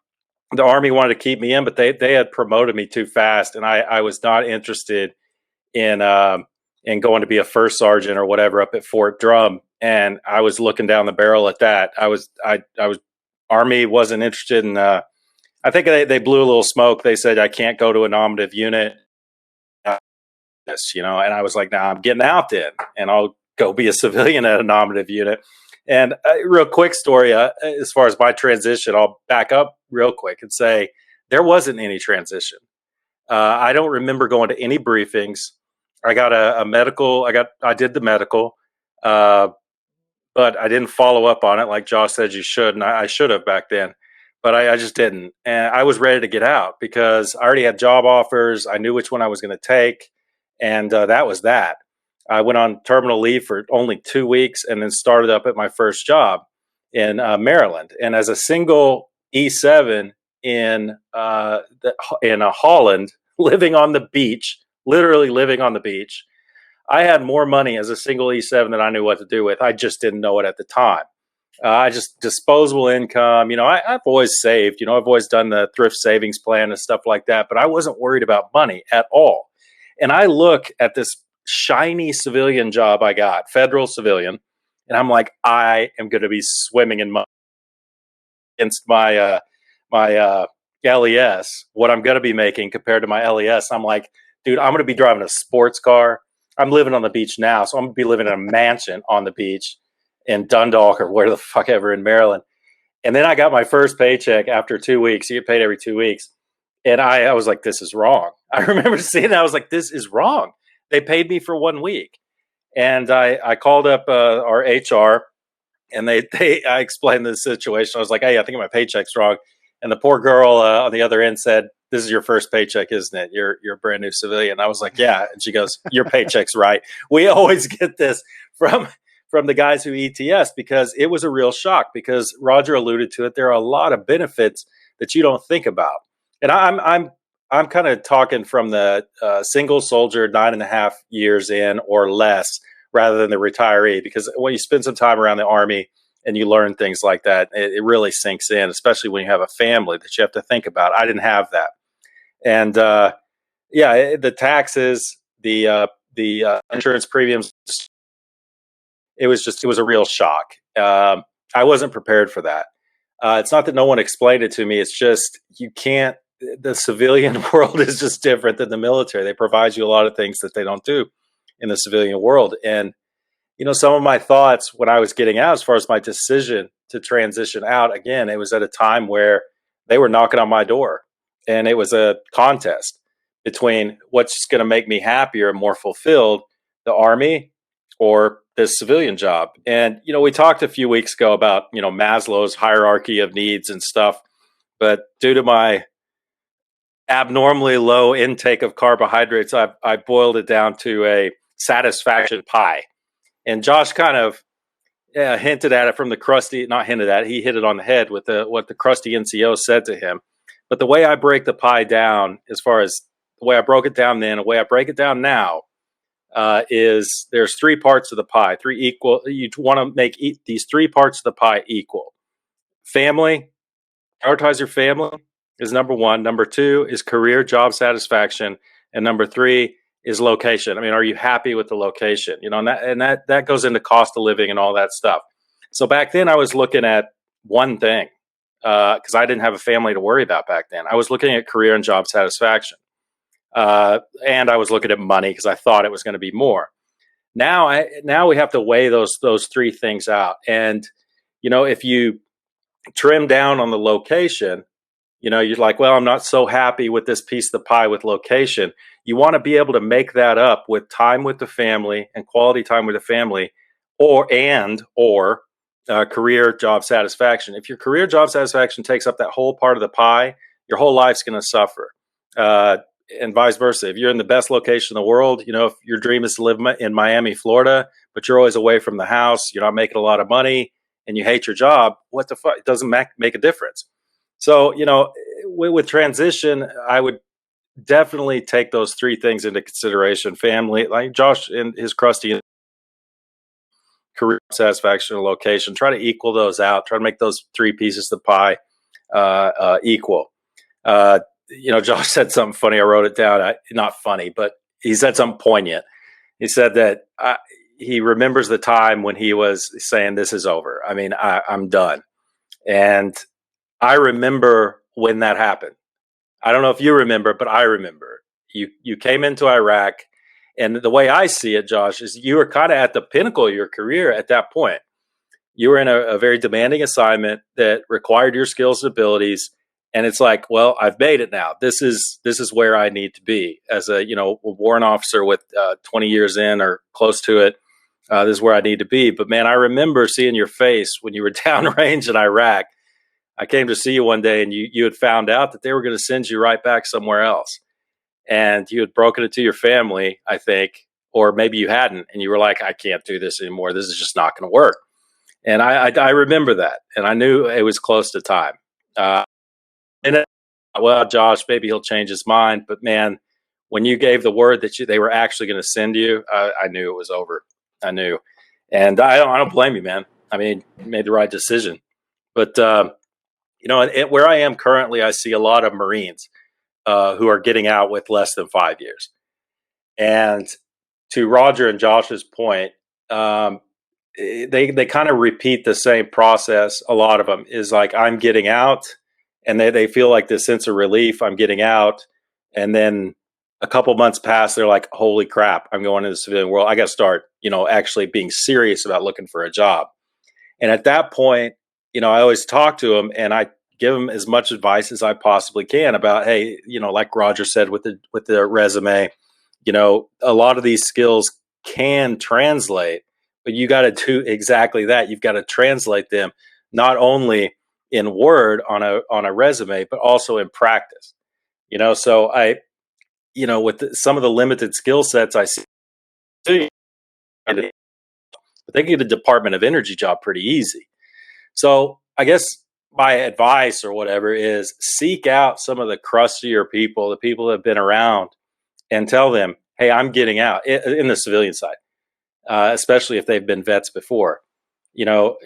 A: Army wanted to keep me in, but they had promoted me too fast. And I was not interested in going to be a first sergeant or whatever up at Fort Drum. And I was looking down the barrel at that. I was Army wasn't interested in. I think they blew a little smoke. They said I can't go to a nominative unit. And I was like, nah, I'm getting out then, and I'll go be a civilian at a nominative unit. And real quick story, as far as my transition, I'll back up real quick and say there wasn't any transition. I don't remember going to any briefings. I got a medical. I did the medical. But I didn't follow up on it like Josh said you should, and I should have back then, but I just didn't. And I was ready to get out because I already had job offers. I knew which one I was going to take, and that was that. I went on terminal leave for only 2 weeks and then started up at my first job in Maryland. And as a single E7 in Holland, living on the beach, literally living on the beach, I had more money as a single E7 than I knew what to do with. I just didn't know it at the time. I just disposable income. I've always saved. I've always done the thrift savings plan and stuff like that, but I wasn't worried about money at all. And I look at this shiny civilian job I got, federal civilian, and I'm like, I am going to be swimming in money against my LES. What I'm going to be making compared to my LES, I'm like, dude, I'm going to be driving a sports car. I'm living on the beach now, so I'm going to be living in a mansion on the beach in Dundalk or where the fuck ever in Maryland. And then I got my first paycheck after 2 weeks. You get paid every 2 weeks. And I was like, this is wrong. I remember seeing that. I was like, this is wrong. They paid me for 1 week. And I called up our HR, and I explained the situation. I was like, hey, I think my paycheck's wrong. And the poor girl on the other end said, this is your first paycheck, isn't it? You're a brand new civilian. I was like, yeah. And she goes, your paycheck's right. We always get this from the guys who ETS because it was a real shock because Roger alluded to it. There are a lot of benefits that you don't think about. And I'm kind of talking from the single soldier 9.5 years in or less rather than the retiree, because when you spend some time around the Army and you learn things like that, it really sinks in, especially when you have a family that you have to think about. I didn't have that. And the taxes, the insurance premiums, it was a real shock. I wasn't prepared for that. It's not that no one explained it to me. It's just you can't. The civilian world is just different than the military. They provide you a lot of things that they don't do in the civilian world. And some of my thoughts when I was getting out, as far as my decision to transition out, again, it was at a time where they were knocking on my door. And it was a contest between what's going to make me happier and more fulfilled, the Army or this civilian job. And, we talked a few weeks ago about, Maslow's hierarchy of needs and stuff. But due to my abnormally low intake of carbohydrates, I boiled it down to a satisfaction pie. And Josh kind of hinted at it from the crusty, not hinted at it, he hit it on the head with what the crusty NCO said to him. But the way I break the pie down, as far as the way I broke it down then, the way I break it down now, is there's three parts of the pie, three equal. You want to make these three parts of the pie equal. Family, prioritize your family is number one. Number two is career, job satisfaction, and number three is location. I mean, are you happy with the location? And that goes into cost of living and all that stuff. So back then, I was looking at one thing because I didn't have a family to worry about back then. I was looking at career and job satisfaction. And I was looking at money because I thought it was going to be more. Now we have to weigh those three things out. And, if you trim down on the location, you're like, well, I'm not so happy with this piece of the pie with location. You want to be able to make that up with time with the family and quality time with the family or career job satisfaction. If your career job satisfaction takes up that whole part of the pie, your whole life's going to suffer. And vice versa. If you're in the best location in the world, if your dream is to live in Miami, Florida, but you're always away from the house, you're not making a lot of money, and you hate your job, what the fuck? It doesn't make a difference. So, with transition, I would definitely take those three things into consideration. Family, like Josh and his crusty career satisfaction and location, try to equal those out, try to make those three pieces of the pie equal. Josh said something funny. I wrote it down. Not funny, but he said something poignant. He said that he remembers the time when he was saying, this is over. I mean, I'm done. And I remember when that happened. I don't know if you remember, but I remember. You came into Iraq, and the way I see it, Josh, is you were kind of at the pinnacle of your career at that point. You were in a very demanding assignment that required your skills and abilities. And it's like, well, I've made it now. This is where I need to be as a warrant officer with 20 years in or close to it. This is where I need to be. But man, I remember seeing your face when you were downrange in Iraq. I came to see you one day, and you had found out that they were going to send you right back somewhere else, and you had broken it to your family, I think, or maybe you hadn't, and you were like, I can't do this anymore. This is just not going to work. And I remember that, and I knew it was close to time. Well, Josh, maybe he'll change his mind. But man, when you gave the word that they were actually going to send you, I knew it was over. I knew, and I don't blame you, man. I mean, you made the right decision. But where I am currently, I see a lot of Marines who are getting out with less than 5 years. And to Roger and Josh's point, they kind of repeat the same process. A lot of them is like, I'm getting out. And they feel like this sense of relief, I'm getting out. And then a couple months pass, they're like, holy crap, I'm going into the civilian world. I got to start, actually being serious about looking for a job. And at that point, I always talk to them and I give them as much advice as I possibly can about, hey, like Roger said with the resume, a lot of these skills can translate, but you got to do exactly that. You've got to translate them not only in word on a resume, but also in practice. So I, with some of the limited skill sets I see, but they can get a Department of Energy job pretty easy. So I guess my advice or whatever is seek out some of the crustier people, the people that have been around, and tell them, hey, I'm getting out in the civilian side, especially if they've been vets before.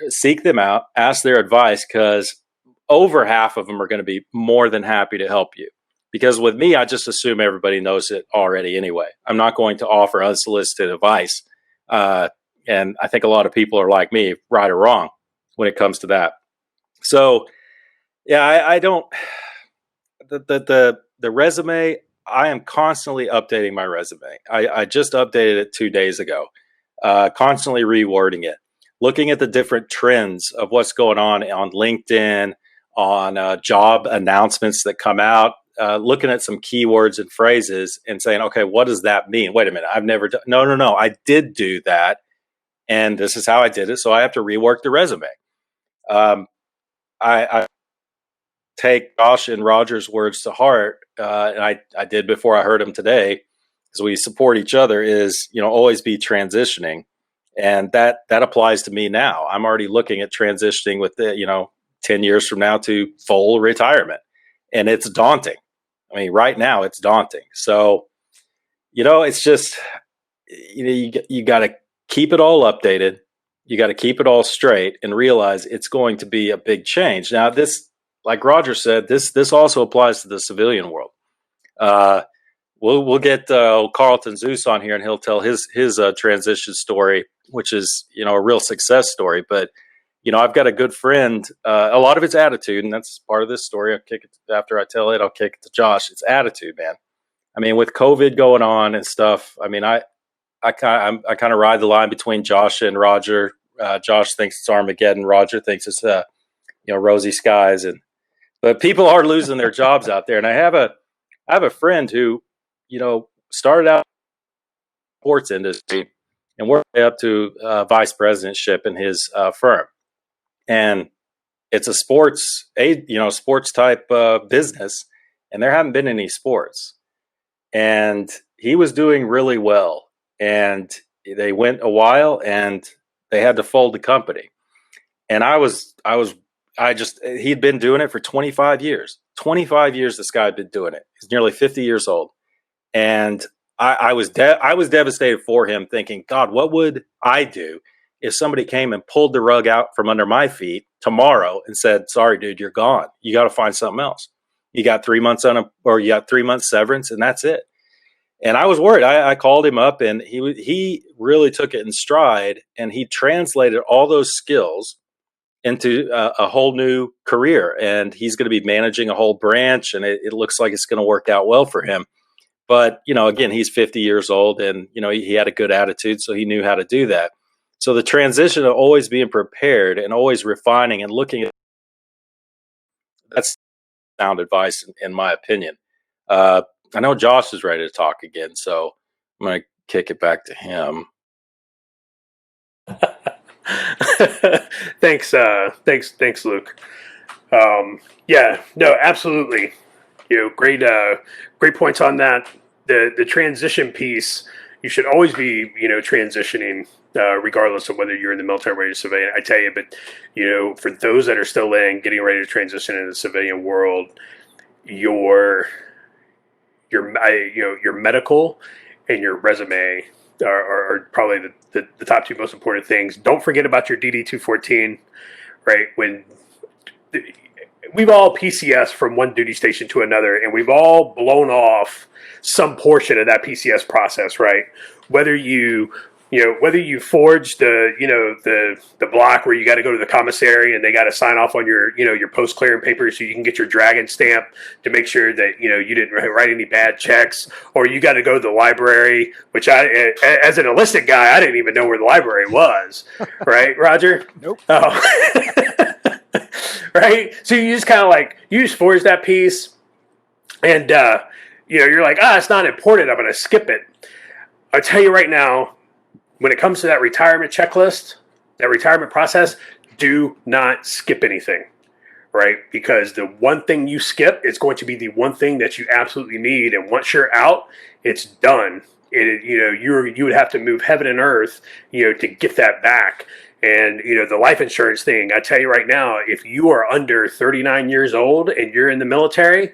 A: Seek them out, ask their advice, because over half of them are going to be more than happy to help you. Because with me, I just assume everybody knows it already anyway. I'm not going to offer unsolicited advice. And I think a lot of people are like me, right or wrong, when it comes to that. So, yeah, I don't, the resume, I am constantly updating my resume. I just updated it 2 days ago, constantly rewording it, looking at the different trends of what's going on LinkedIn, on job announcements that come out, looking at some keywords and phrases and saying, okay, what does that mean? Wait a minute, I've never done, no, I did do that. And this is how I did it. So I have to rework the resume. I take Josh and Roger's words to heart. And I did before I heard them today, because we support each other, is, always be transitioning. And that applies to me now. I'm already looking at transitioning with 10 years from now to full retirement. And it's daunting. I mean, right now it's daunting. So, it's just, you got to keep it all updated. You got to keep it all straight and realize it's going to be a big change. Now, this, like Roger said, this also applies to the civilian world. We'll get Carlton Zeus on here, and he'll tell his transition story, which is a real success story. But I've got a good friend. A lot of it's attitude, and that's part of this story. I'll kick it after I tell it. I'll kick it to Josh. It's attitude, man. I mean, with COVID going on and stuff. I mean, I kind of ride the line between Josh and Roger. Josh thinks it's Armageddon. Roger thinks it's rosy skies, but people are losing their jobs out there. And I have a friend who started out in the sports industry and worked up to vice presidentship in his firm. And it's a sports type business, and there haven't been any sports. And he was doing really well. And they went a while, and they had to fold the company. And he'd been doing it for 25 years. 25 years this guy had been doing it. He's nearly 50 years old. And I was devastated for him, thinking, God, what would I do if somebody came and pulled the rug out from under my feet tomorrow and said, sorry, dude, you're gone. You got to find something else. You got 3 months you got 3 months severance, and that's it. And I was worried. I called him up, and he really took it in stride, and he translated all those skills into a whole new career. And he's going to be managing a whole branch, and it looks like it's going to work out well for him. But, again, he's 50 years old, and, he had a good attitude, so he knew how to do that. So the transition of always being prepared and always refining and looking at that's sound advice, in my opinion. I know Josh is ready to talk again, so I'm going to kick it back to him.
B: Thanks, Luke. Yeah, no, absolutely. Great points on that. The transition piece, you should always be, transitioning, regardless of whether you're in the military or you're civilian. I tell you, but for those that are still getting ready to transition into the civilian world, your medical and your resume are probably the top two most important things. Don't forget about your DD-214, right? We've all PCS from one duty station to another, and we've all blown off some portion of that PCS process, right? Whether you forged the block where you got to go to the commissary and they got to sign off on your post clearing papers so you can get your dragon stamp to make sure that you didn't write any bad checks, or you got to go to the library, which as an enlisted guy, I didn't even know where the library was, right, Roger?
C: Nope.
B: Oh. Right? So you just kind of you just forge that piece, and you're like, it's not important, I'm going to skip it. I'll tell you right now, when it comes to that retirement checklist, that retirement process, do not skip anything, right? Because the one thing you skip is going to be the one thing that you absolutely need, and once you're out, it's done. You would have to move heaven and earth, to get that back. And, the life insurance thing, I tell you right now, if you are under 39 years old and you're in the military,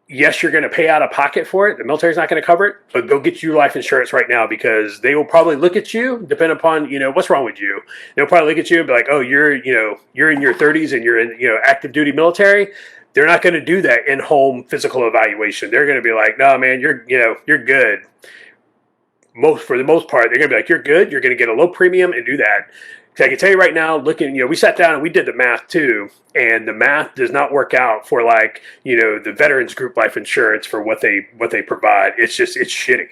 B: yes, you're going to pay out of pocket for it. The military's not going to cover it, but go get you life insurance right now, because they will probably look at you, depending upon, what's wrong with you. They'll probably look at you and be like, oh, you're in your 30s and you're in, active duty military. They're not going to do that in-home physical evaluation. They're going to be like, no, man, you're good. For the most part, they're going to be like, you're good. You're going to get a low premium and do that. Because I can tell you right now, we sat down and we did the math too, and the math does not work out for the veterans group life insurance for what they provide. It's shitty,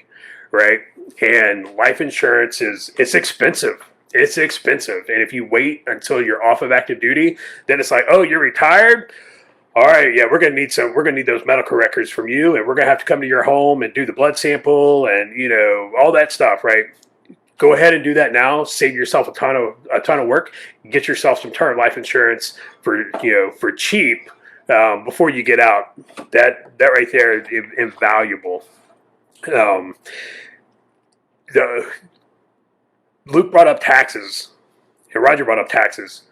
B: right? And life insurance it's expensive. It's expensive. And if you wait until you're off of active duty, then it's like, oh, you're retired? All right, yeah, we're gonna need those medical records from you, and we're gonna have to come to your home and do the blood sample and all that stuff, right? Go ahead and do that now. Save yourself a ton of work. Get yourself some term life insurance for cheap before you get out. That right there is invaluable. Luke brought up taxes, and Roger brought up taxes.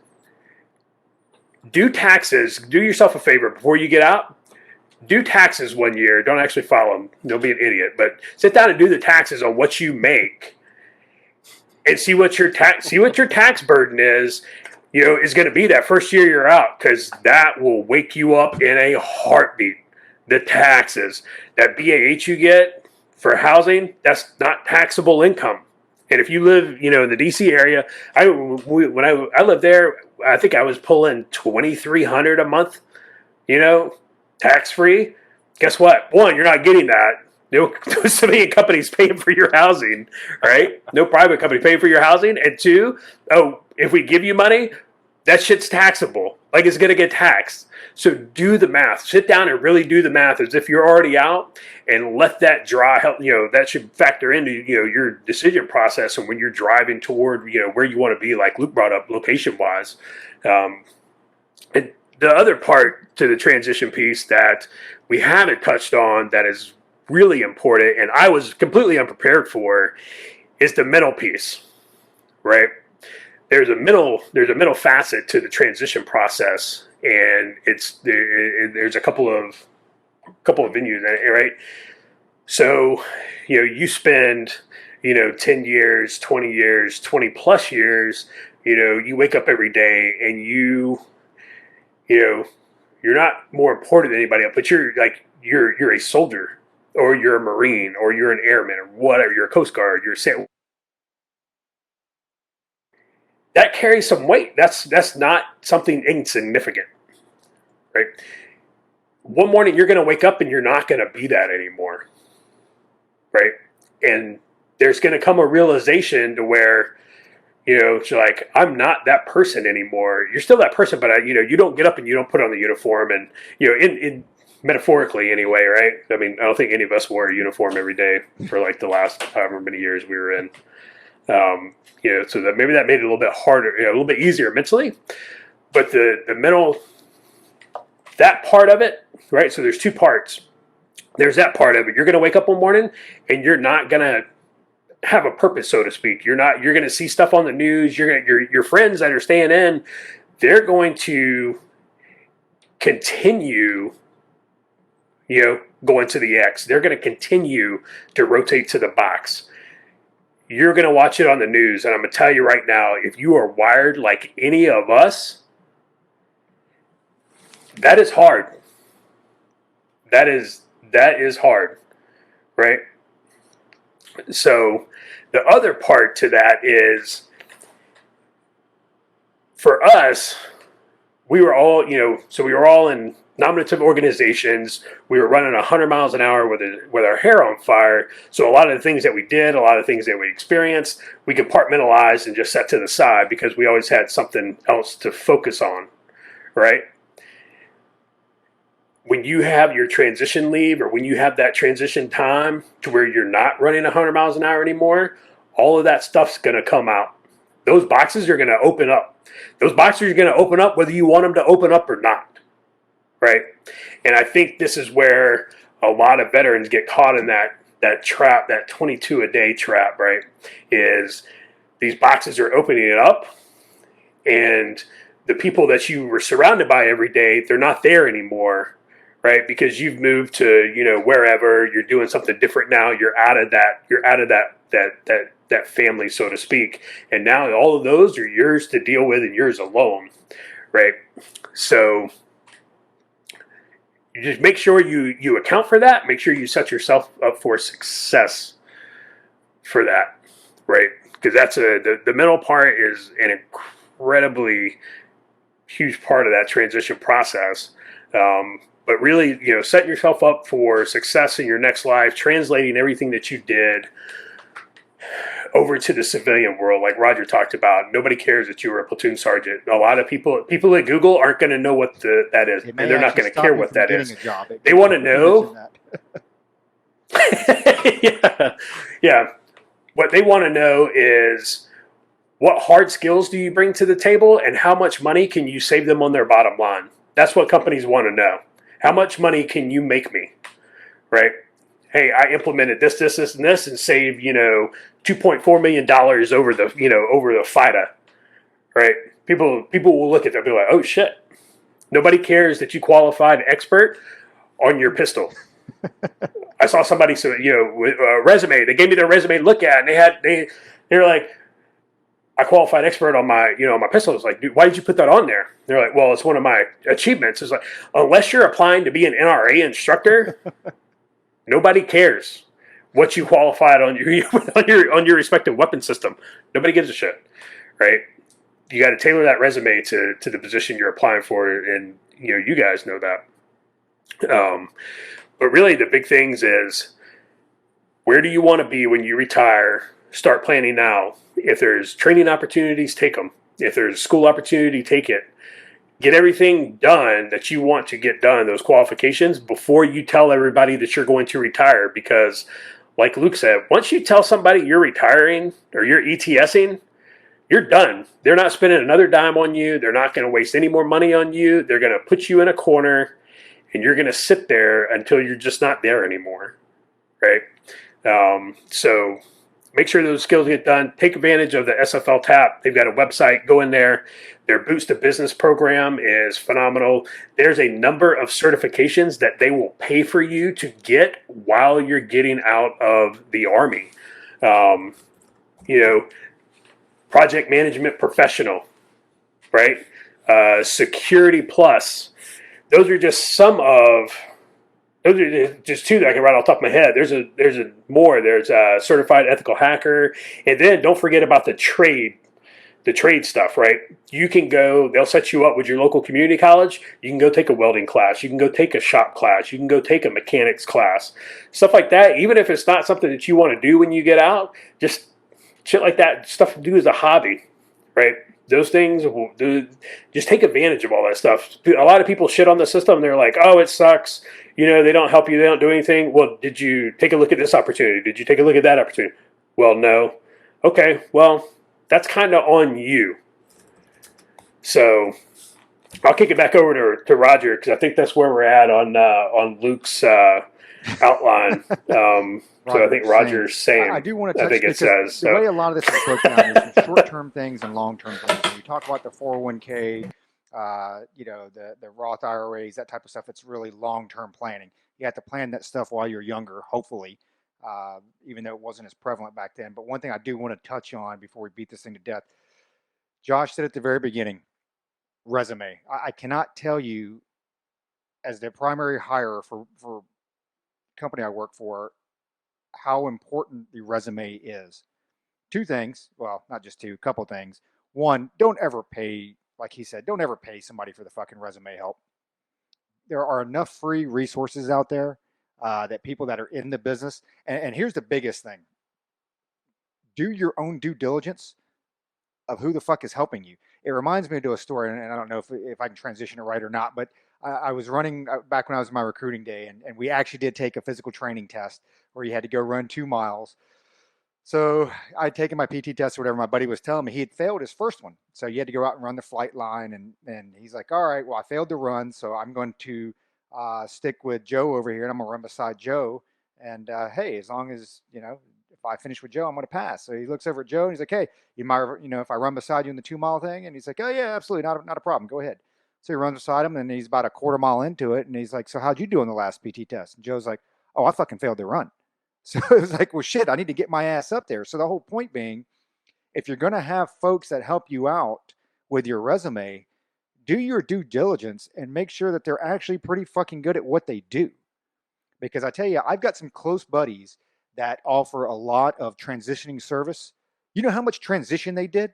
B: Do taxes. Do yourself a favor before you get out. do taxes one year. Don't actually file them. Don't be an idiot. But sit down and do the taxes on what you make, and see what your tax burden is. Is going to be that first year you're out, because that will wake you up in a heartbeat. The taxes, that BAH you get for housing, that's not taxable income. And if you live, in the DC area, when I lived there, I think I was pulling $2,300 a month, tax free. Guess what? One, you're not getting that. No civilian companies paying for your housing, right? No private company paying for your housing. And two, if we give you money, that shit's taxable. Like, it's going to get taxed. So do the math. Sit down and really do the math as if you're already out, and let that help. That should factor into, your decision process, and when you're driving toward, where you want to be, like Luke brought up, location-wise. And the other part to the transition piece that we haven't touched on that is really important, and I was completely unprepared for, is the mental piece, right? There's a mental facet to the transition process, and there's a couple of venues, right? So, you spend, 10 years, 20 years, 20 plus years, you wake up every day and you're not more important than anybody else, but you're a soldier, or you're a Marine, or you're an airman, or whatever, you're a Coast Guard, you're a sailor. That carries some weight. That's not something insignificant, right? One morning you're going to wake up and you're not going to be that anymore, right? And there's going to come a realization to where, it's like, I'm not that person anymore. You're still that person, but you don't get up and you don't put on the uniform, and in metaphorically anyway, right? I mean, I don't think any of us wore a uniform every day for like the last however many years we were in. So that maybe that made it a little bit harder, a little bit easier mentally, but the mental, that part of it, right? So there's two parts. There's that part of it. You're going to wake up one morning and you're not going to have a purpose, so to speak. You're going to see stuff on the news. Your friends that are staying in, they're going to continue, going to the X. They're going to continue to rotate to the box. You're going to watch it on the news, and I'm going to tell you right now, if you are wired like any of us, that is hard. That is hard, right? So the other part to that is, for us, we were all in nominative organizations. We were running 100 miles an hour with our hair on fire. So a lot of the things that we did, a lot of things that we experienced, we compartmentalized and just set to the side because we always had something else to focus on, right? When you have your transition leave, or when you have that transition time to where you're not running 100 miles an hour anymore, all of that stuff's going to come out. Those boxes are going to open up. Those boxes are going to open up whether you want them to open up or not. Right? And I think this is where a lot of veterans get caught in that trap, that 22 a day trap, right? Is these boxes are opening it up, and the people that you were surrounded by every day, they're not there anymore, right? Because you've moved to, wherever, you're doing something different now. You're out of that family, so to speak. And now all of those are yours to deal with and yours alone, right? So you just make sure you account for that. Make sure you set yourself up for success for that, right? Because that's the mental part is an incredibly huge part of that transition process. But really, setting yourself up for success in your next life, translating everything that you did over to the civilian world, like Roger talked about. Nobody cares that you were a platoon sergeant. A lot of people at Google aren't going to know what that is, and they're not going to care what that is. They want to know. Yeah. What they want to know is, what hard skills do you bring to the table, and how much money can you save them on their bottom line? That's what companies want to know. How much money can you make me, right? Hey, I implemented this, and this, and saved, $2.4 million over the FIDA, right? People will look at that and be like, oh shit. Nobody cares that you qualified expert. on your pistol. I saw somebody, with a resume. They gave me their resume to look at, and they're like, I qualified expert on my pistol. It's like, dude, why did you put that on there? They're like, well, it's one of my achievements. It's like, unless you're applying to be an NRA instructor, nobody cares what you qualified on your respective weapon system. Nobody gives a shit, right? You got to tailor that resume to the position you're applying for, and you guys know that. But really, the big things is, where do you want to be when you retire? Start planning now. If there's training opportunities, take them. If there's school opportunity, take it. Get everything done that you want to get done, those qualifications, before you tell everybody that you're going to retire. Because, like Luke said, once you tell somebody you're retiring or you're ETSing, you're done. They're not spending another dime on you. They're not going to waste any more money on you. They're going to put you in a corner, and you're going to sit there until you're just not there anymore, right? So make sure those skills get done. Take advantage of the SFL TAP. They've got a website. Go in there. Their Boost to Business program is phenomenal. There's a number of certifications that they will pay for you to get while you're getting out of the Army. Project Management Professional, right? Security Plus. Those are just two that I can write off the top of my head. There's more. There's a Certified Ethical Hacker. And then don't forget about the trade stuff, right? You can go, they'll set you up with your local community college. You can go take a welding class. You can go take a shop class. You can go take a mechanics class. Stuff like that. Even if it's not something that you want to do when you get out, just shit like that, stuff to do as a hobby, right? Those things will do. Just take advantage of all that stuff. A lot of people shit on the system. They're like, oh, it sucks. They don't help you. They don't do anything. Well, did you take a look at this opportunity? Did you take a look at that opportunity? Well, no. Okay, well, that's kind of on you. So I'll kick it back over to Roger, because I think that's where we're at on Luke's outline. So I think Roger's saying.
C: I do want to touch,
B: I think it says
C: the way a lot of this is broken down is some short-term things and long-term things. When we talk about the 401k, the Roth IRAs, that type of stuff, it's really long-term planning. You have to plan that stuff while you're younger, hopefully, even though it wasn't as prevalent back then. But one thing I do want to touch on before we beat this thing to death, Josh said at the very beginning, resume. I cannot tell you, as the primary hire for company I work for, how important the resume is. Two things, well, not just two, a couple things. One, don't ever pay, like he said, don't ever pay somebody for the fucking resume help. There are enough free resources out there that people that are in the business, and here's the biggest thing. Do your own due diligence of who the fuck is helping you. It reminds me of a story, and I don't know if I can transition it right or not, but I was running back when I was in my recruiting day, and we actually did take a physical training test where you had to go run 2 miles. So I'd taken my PT test or whatever. My buddy was telling me he had failed his first one. So you had to go out and run the flight line. And he's like, all right, well, I failed the run. So I'm going to stick with Joe over here, and I'm going to run beside Joe. And hey, as long as, if I finish with Joe, I'm going to pass. So he looks over at Joe and he's like, hey, you might, if I run beside you in the 2 mile thing. And he's like, oh yeah, absolutely. Not a problem. Go ahead. So he runs beside him, and he's about a quarter mile into it. And he's like, so how'd you do on the last PT test? And Joe's like, oh, I fucking failed the run. So it was like, well, shit, I need to get my ass up there. So the whole point being, if you're going to have folks that help you out with your resume, do your due diligence and make sure that they're actually pretty fucking good at what they do. Because I tell you, I've got some close buddies that offer a lot of transitioning service. You know how much transition they did?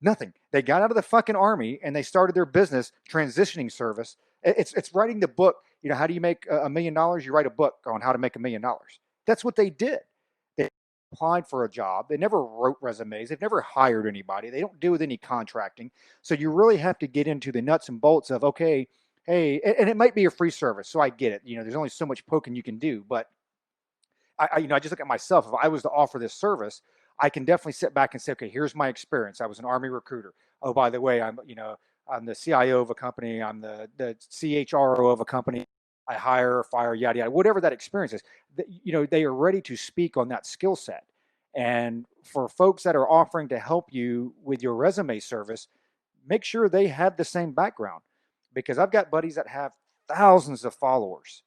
C: Nothing. They got out of the fucking Army and they started their business transitioning service. It's writing the book. How do you make $1 million? You write a book on how to make $1 million. That's what they did. They applied for a job. They never wrote resumes. They've never hired anybody. They don't deal with any contracting. So you really have to get into the nuts and bolts of, okay, hey, and it might be a free service. So I get it. There's only so much poking you can do. But I just look at myself. If I was to offer this service, I can definitely sit back and say, okay, here's my experience. I was an Army recruiter. Oh, by the way, I'm the CIO of a company. I'm the CHRO of a company. I hire, fire, yada, yada, whatever that experience is. They are ready to speak on that skill set. And for folks that are offering to help you with your resume service, make sure they have the same background. Because I've got buddies that have thousands of followers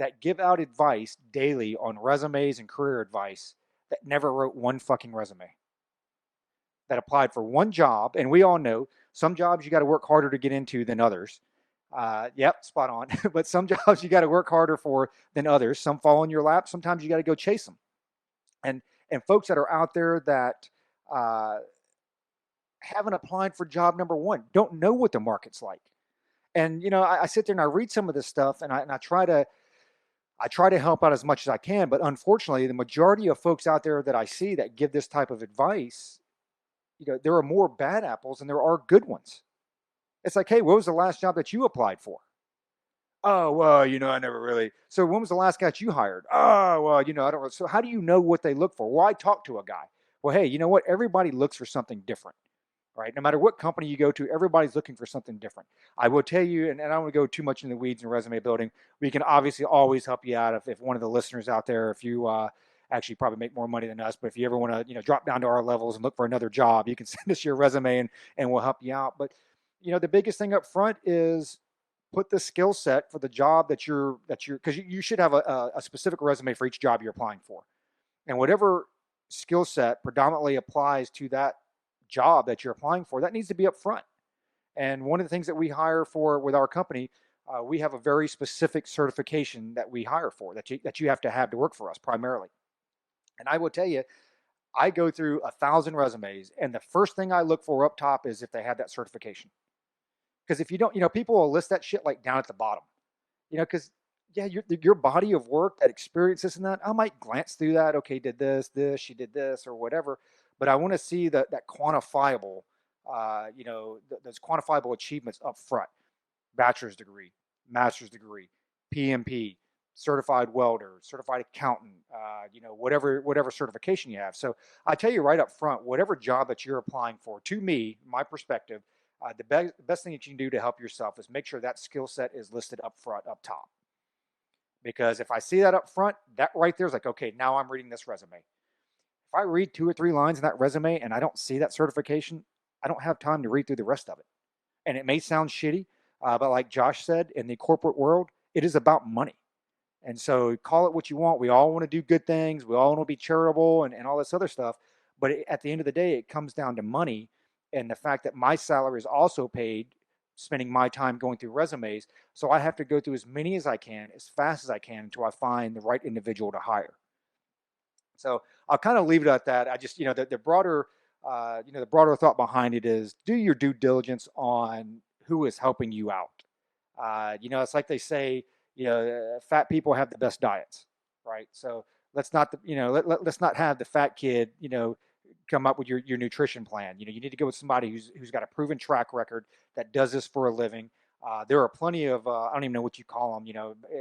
C: that give out advice daily on resumes and career advice that never wrote one fucking resume, that applied for one job. And we all know some jobs you got to work harder to get into than others. Yep, spot on. But some jobs you got to work harder for than others. Some fall in your lap. Sometimes you got to go chase them. And folks that are out there that uh, haven't applied for job number one don't know what the market's like. And I sit there and I read some of this stuff, and I try to help out as much as I can. But unfortunately, the majority of folks out there that I see that give this type of advice, there are more bad apples than there are good ones. It's like, hey, what was the last job that you applied for? Oh, well, I never really. So when was the last guy that you hired? Oh, well, I don't really. So how do you know what they look for? Well, I talked to a guy. Well, hey, you know what? Everybody looks for something different, right? No matter what company you go to, everybody's looking for something different. I will tell you, and I don't want to go too much in the weeds in resume building. We can obviously always help you out if one of the listeners out there, if you actually probably make more money than us, but if you ever want to, drop down to our levels and look for another job, you can send us your resume and we'll help you out. But, the biggest thing up front is put the skill set for the job that you're, because you should have a specific resume for each job you're applying for. And whatever skill set predominantly applies to that job that you're applying for, that needs to be up front. And one of the things that we hire for with our company, we have a very specific certification that we hire for that you have to work for us primarily. And I will tell you, I go through 1,000 resumes, and the first thing I look for up top is if they have that certification. Because if you don't, people will list that shit like down at the bottom, because yeah, your body of work, that experience, this and that, I might glance through that. Okay, did this, she did this, or whatever. But I want to see that quantifiable, those quantifiable achievements up front: bachelor's degree, master's degree, PMP, certified welder, certified accountant, whatever certification you have. So I tell you right up front, whatever job that you're applying for, to me, my perspective, the best thing that you can do to help yourself is make sure that skill set is listed up front, up top. Because if I see that up front, that right there is like, okay, now I'm reading this resume. If I read 2 or 3 lines in that resume and I don't see that certification, I don't have time to read through the rest of it. And it may sound shitty, but like Josh said, in the corporate world, it is about money. And so call it what you want. We all want to do good things. We all want to be charitable and all this other stuff. But at the end of the day, it comes down to money and the fact that my salary is also paid spending my time going through resumes. So I have to go through as many as I can, as fast as I can, until I find the right individual to hire. So I'll kind of leave it at that. I just, the broader, the broader thought behind it is do your due diligence on who is helping you out. It's like they say, fat people have the best diets, right? So let's not, let's not have the fat kid, come up with your nutrition plan. You need to go with somebody who's got a proven track record that does this for a living. There are plenty of, I don't even know what you call them,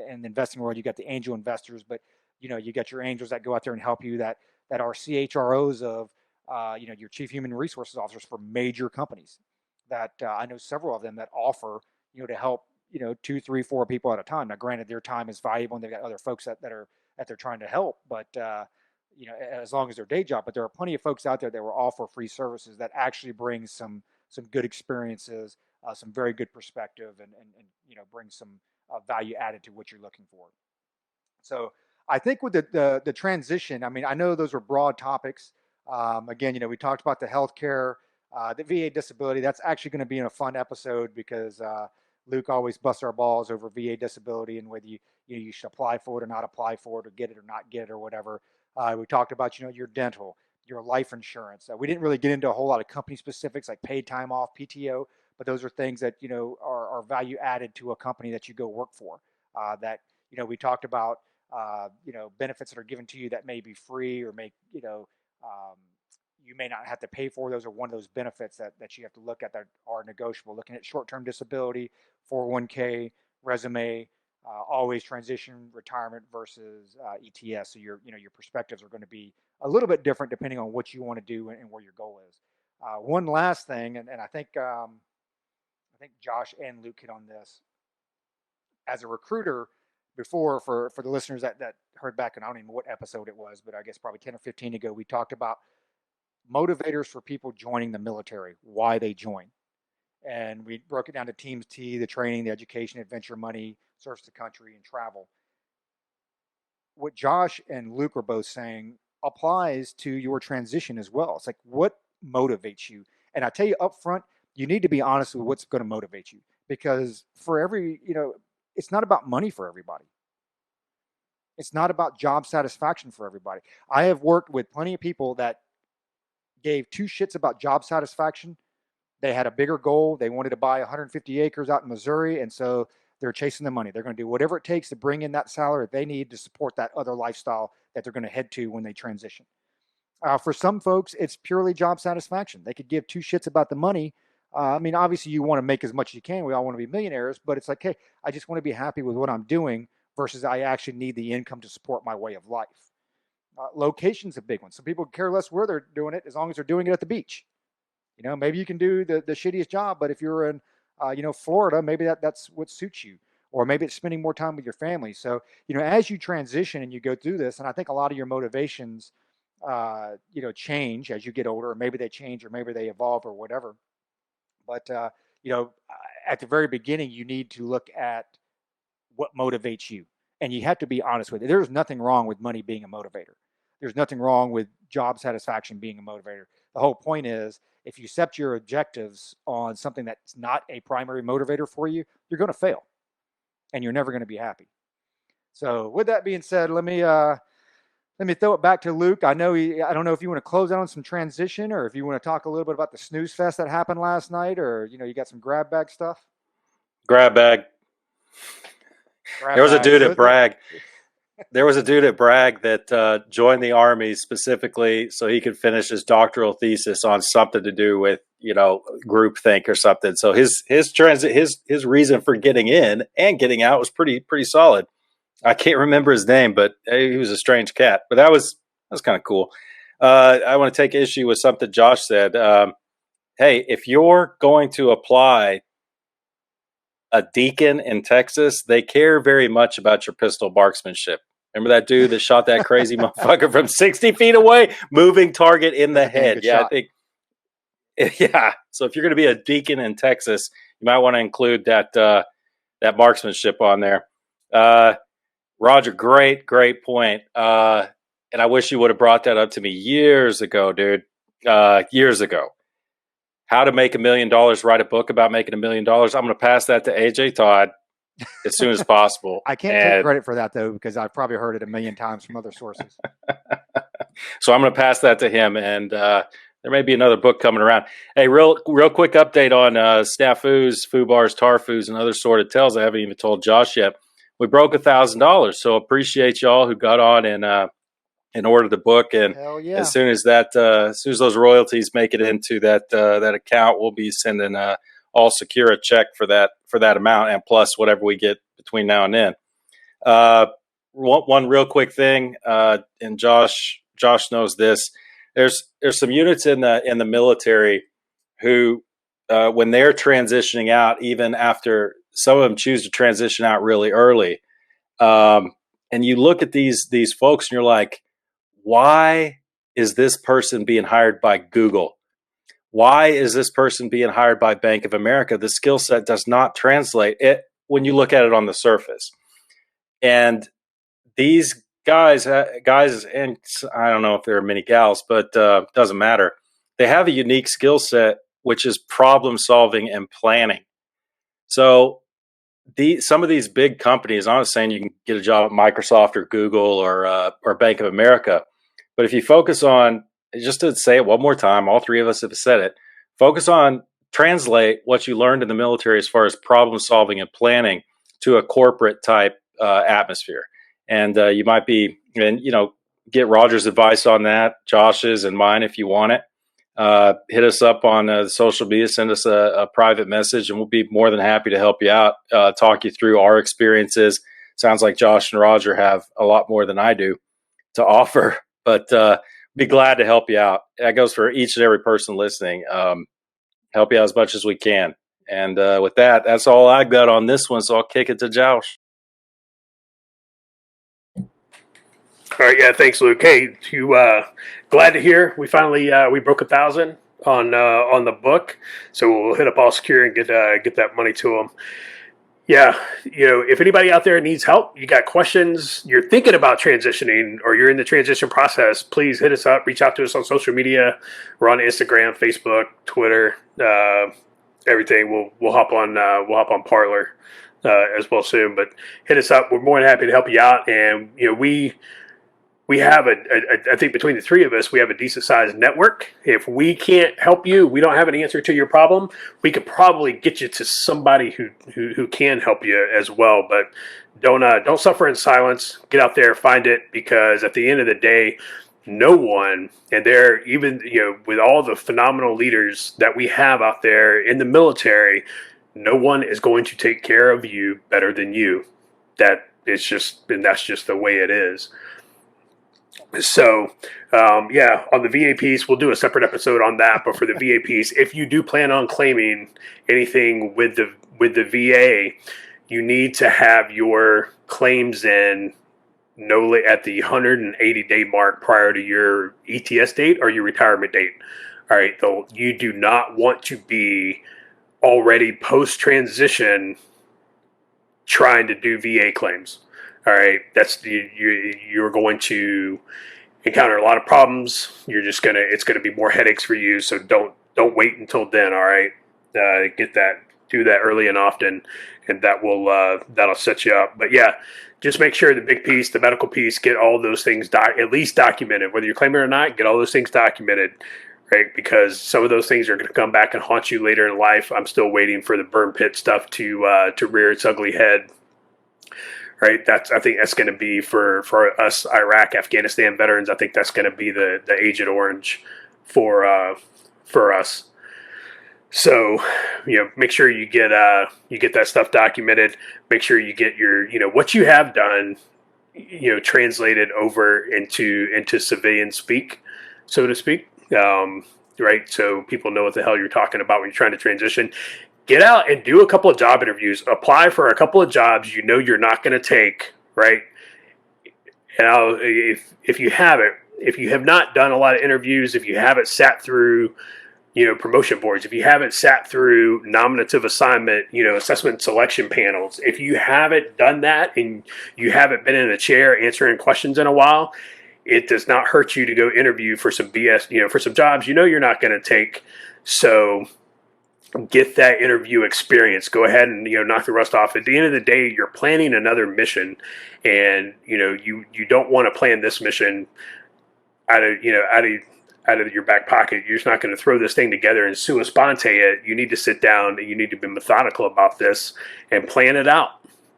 C: in the investing world, you got the angel investors, but you got your angels that go out there and help you that are CHROs of, your chief human resources officers for major companies that I know several of them that offer, to help, 2, 3, 4 people at a time. Now, granted, their time is valuable and they've got other folks that they're trying to help, but, as long as their day job, but there are plenty of folks out there that will offer free services that actually bring some good experiences, some very good perspective and bring some value added to what you're looking for. So I think with the transition, I mean, I know those are broad topics. Again, we talked about the healthcare, the VA disability. That's actually going to be in a fun episode because Luke always busts our balls over VA disability and whether you should apply for it or not apply for it or get it or not get it or whatever. We talked about, your dental, your life insurance. We didn't really get into a whole lot of company specifics like paid time off, PTO, but those are things that, are value added to a company that you go work for. We talked about, benefits that are given to you that may be free or you may not have to pay for. Those are one of those benefits that you have to look at that are negotiable. Looking at short-term disability, 401k, resume, always transition retirement versus ETS. So your perspectives are going to be a little bit different depending on what you want to do and where your goal is. One last thing, and I think Josh and Luke hit on this. As a recruiter, before for the listeners that heard back, and I don't even know what episode it was, but I guess probably 10 or 15 ago, we talked about motivators for people joining the military, why they join. And we broke it down to Teams T, the training, the education, adventure, money, service to country, and travel. what Josh and Luke are both saying applies to your transition as well. It's like, what motivates you? And I tell you up front, you need to be honest with what's going to motivate you, because for every, it's not about money for everybody. It's not about job satisfaction for everybody. I have worked with plenty of people that gave two shits about job satisfaction. They had a bigger goal. They wanted to buy 150 acres out in Missouri, and so they're chasing the money. They're going to do whatever it takes to bring in that salary they need to support that other lifestyle that they're going to head to when they transition. For some folks, it's purely job satisfaction. They could give two shits about the money. I mean, obviously, you want to make as much as you can. We all want to be millionaires, but it's like, hey, I just want to be happy with what I'm doing versus I actually need the income to support my way of life. Location's a big one. Some people care less where they're doing it as long as they're doing it at the beach. Maybe you can do the shittiest job, but if you're in, Florida, maybe that's what suits you. Or maybe it's spending more time with your family. So, as you transition and you go through this, and I think a lot of your motivations, change as you get older, or maybe they change, or maybe they evolve, or whatever. But, at the very beginning, you need to look at what motivates you. And you have to be honest with it. There's nothing wrong with money being a motivator. There's nothing wrong with job satisfaction being a motivator. The whole point is, if you set your objectives on something that's not a primary motivator for you, you're going to fail and you're never going to be happy. So with that being said, let me throw it back to Luke. I don't know if you want to close out on some transition, or if you want to talk a little bit about the snooze fest that happened last night, or, you got some grab bag stuff.
A: Grab bag. There was a dude at Bragg. There was a dude at Bragg that joined the Army specifically so he could finish his doctoral thesis on something to do with, groupthink or something. So his reason for getting in and getting out was pretty solid. I can't remember his name, but he was a strange cat. But that was kind of cool. I want to take issue with something Josh said. Hey, if you're going to apply a deacon in Texas, they care very much about your pistol marksmanship. Remember that dude that shot that crazy motherfucker from 60 feet away? Moving target in the head. Yeah, shot. I think. Yeah. So if you're going to be a deacon in Texas, you might want to include that marksmanship on there. Roger, great point. And I wish you would have brought that up to me years ago, dude. Years ago. How to Make $1 Million, write a book about making $1 million. I'm going to pass that to AJ Todd as soon as possible.
C: I can't take credit for that, though, because I've probably heard it 1 million times from other sources.
A: So I'm going to pass that to him, and there may be another book coming around. Hey, real quick update on snafus, foo bars, tarfus, and other sordid tales. I haven't even told Josh yet. We broke $1,000, so appreciate y'all who got on and ordered the book. And
C: yeah.
A: as soon as those royalties make it into that account, we'll be sending all secure a check for that amount, and plus whatever we get between now and then. One real quick thing, and Josh knows this. There's some units in the military who, when they're transitioning out, even after some of them choose to transition out really early, and you look at these folks and you're like, why is this person being hired by Google? Why is this person being hired by Bank of America? The skill set does not translate it when you look at it on the surface. And these guys, and I don't know if there are many gals, but doesn't matter. They have a unique skill set, which is problem solving and planning. So some of these big companies, I'm not saying you can get a job at Microsoft or Google or Bank of America, but if you focus on, just to say it one more time, all three of us have said it, focus on translate what you learned in the military as far as problem solving and planning to a corporate type atmosphere. And you might be, get Roger's advice on that, Josh's and mine if you want it. Hit us up on social media, send us a private message, and we'll be more than happy to help you out, talk you through our experiences. Sounds like Josh and Roger have a lot more than I do to offer, but be glad to help you out. That goes for each and every person listening. Help you out as much as we can. And with that, that's all I got on this one, so I'll kick it to Josh.
B: All right, yeah, thanks, Luke. Hey, glad to hear we finally we broke 1,000 on the book, so we'll hit up all secure and get that money to them. Yeah, if anybody out there needs help, you got questions, you're thinking about transitioning, or you're in the transition process, please hit us up. Reach out to us on social media. We're on Instagram, Facebook, Twitter, everything. We'll hop on Parlor as well soon. But hit us up. We're more than happy to help you out. And we have I think between the three of us, we have a decent sized network. If we can't help you, we don't have an answer to your problem, we could probably get you to somebody who can help you as well. But don't suffer in silence. Get out there, find it, because at the end of the day, no one, and they're even, with all the phenomenal leaders that we have out there in the military, no one is going to take care of you better than you. And that's just the way it is. So, on the VA piece, we'll do a separate episode on that. But for the VA piece, if you do plan on claiming anything with the VA, you need to have your claims in at the 180-day mark prior to your ETS date or your retirement date. All right, though, you do not want to be already post-transition trying to do VA claims. All right, you're going to encounter a lot of problems. It's gonna be more headaches for you. So don't wait until then. All right, do that early and often, and that'll set you up. But yeah, just make sure the big piece, the medical piece, get all those things at least documented. Whether you're claiming or not, get all those things documented. Right, because some of those things are going to come back and haunt you later in life. I'm still waiting for the burn pit stuff to rear its ugly head. Right, I think that's going to be for us Iraq, Afghanistan veterans. I think that's going to be the Agent Orange for us. So, make sure you get that stuff documented. Make sure you get your what you have done, translated over into civilian speak, so to speak. Right, so people know what the hell you're talking about when you're trying to transition. Get out and do a couple of job interviews. Apply for a couple of jobs you're not going to take, right? And if you have not done a lot of interviews, if you haven't sat through, promotion boards, if you haven't sat through nominative assignment, assessment selection panels, if you haven't done that and you haven't been in a chair answering questions in a while, it does not hurt you to go interview for some BS, for some jobs you're not going to take. So get that interview experience. Go ahead and knock the rust off. At the end of the day, you're planning another mission, and you don't want to plan this mission out of your back pocket. You're just not going to throw this thing together and sua sponte it. You need to sit down and you need to be methodical about this and plan it out.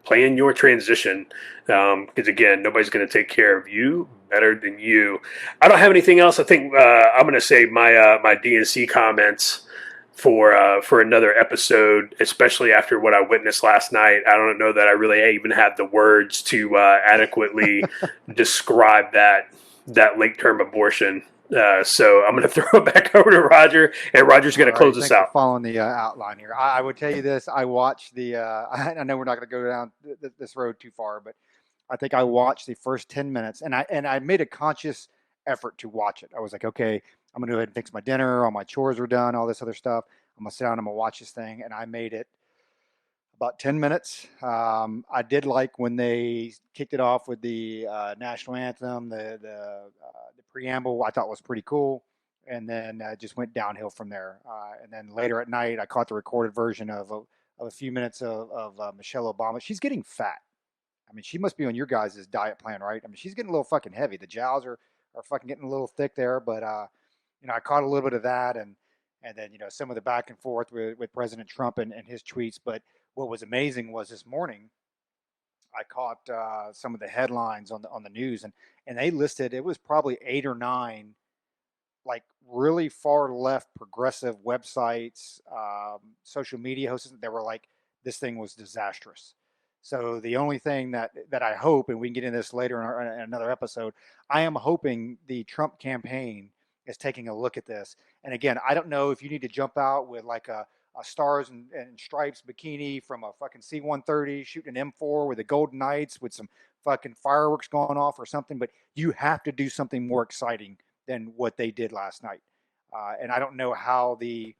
B: Plan your transition, because again, nobody's going to take care of you better than you. I don't have anything else. I think I'm going to save my DNC comments for another episode, especially after what I witnessed last night. I don't know that I really even had the words to adequately describe that late term abortion. So I'm going to throw it back over to Roger, and Roger's going to close us out.
C: Following the outline here, I would tell you this: I watched the. I know we're not going to go down this road too far, but I think I watched the first 10 minutes, and I made a conscious effort to watch it. I was like, okay, I'm going to go ahead and fix my dinner. All my chores are done. All this other stuff. I'm going to sit down. I'm going to watch this thing. And I made it about 10 minutes. I did like when they kicked it off with the national anthem, the preamble. I thought was pretty cool. And then just went downhill from there. And then later at night, I caught the recorded version of a few minutes of Michelle Obama. She's getting fat. I mean, she must be on your guys' diet plan, right? I mean, she's getting a little fucking heavy. The jowls are fucking getting a little thick there. But, I caught a little bit of that. And then, some of the back and forth with President Trump and his tweets. But what was amazing was this morning, I caught some of the headlines on the news. And they listed, it was probably 8 or 9, like really far left progressive websites, social media hosts that were like, this thing was disastrous. So the only thing that I hope, and we can get into this later in another episode, I am hoping the Trump campaign is taking a look at this. And again, I don't know if you need to jump out with like a stars and stripes bikini from a fucking C-130 shooting an M4 with the Golden Knights with some fucking fireworks going off or something, but you have to do something more exciting than what they did last night. And I don't know how the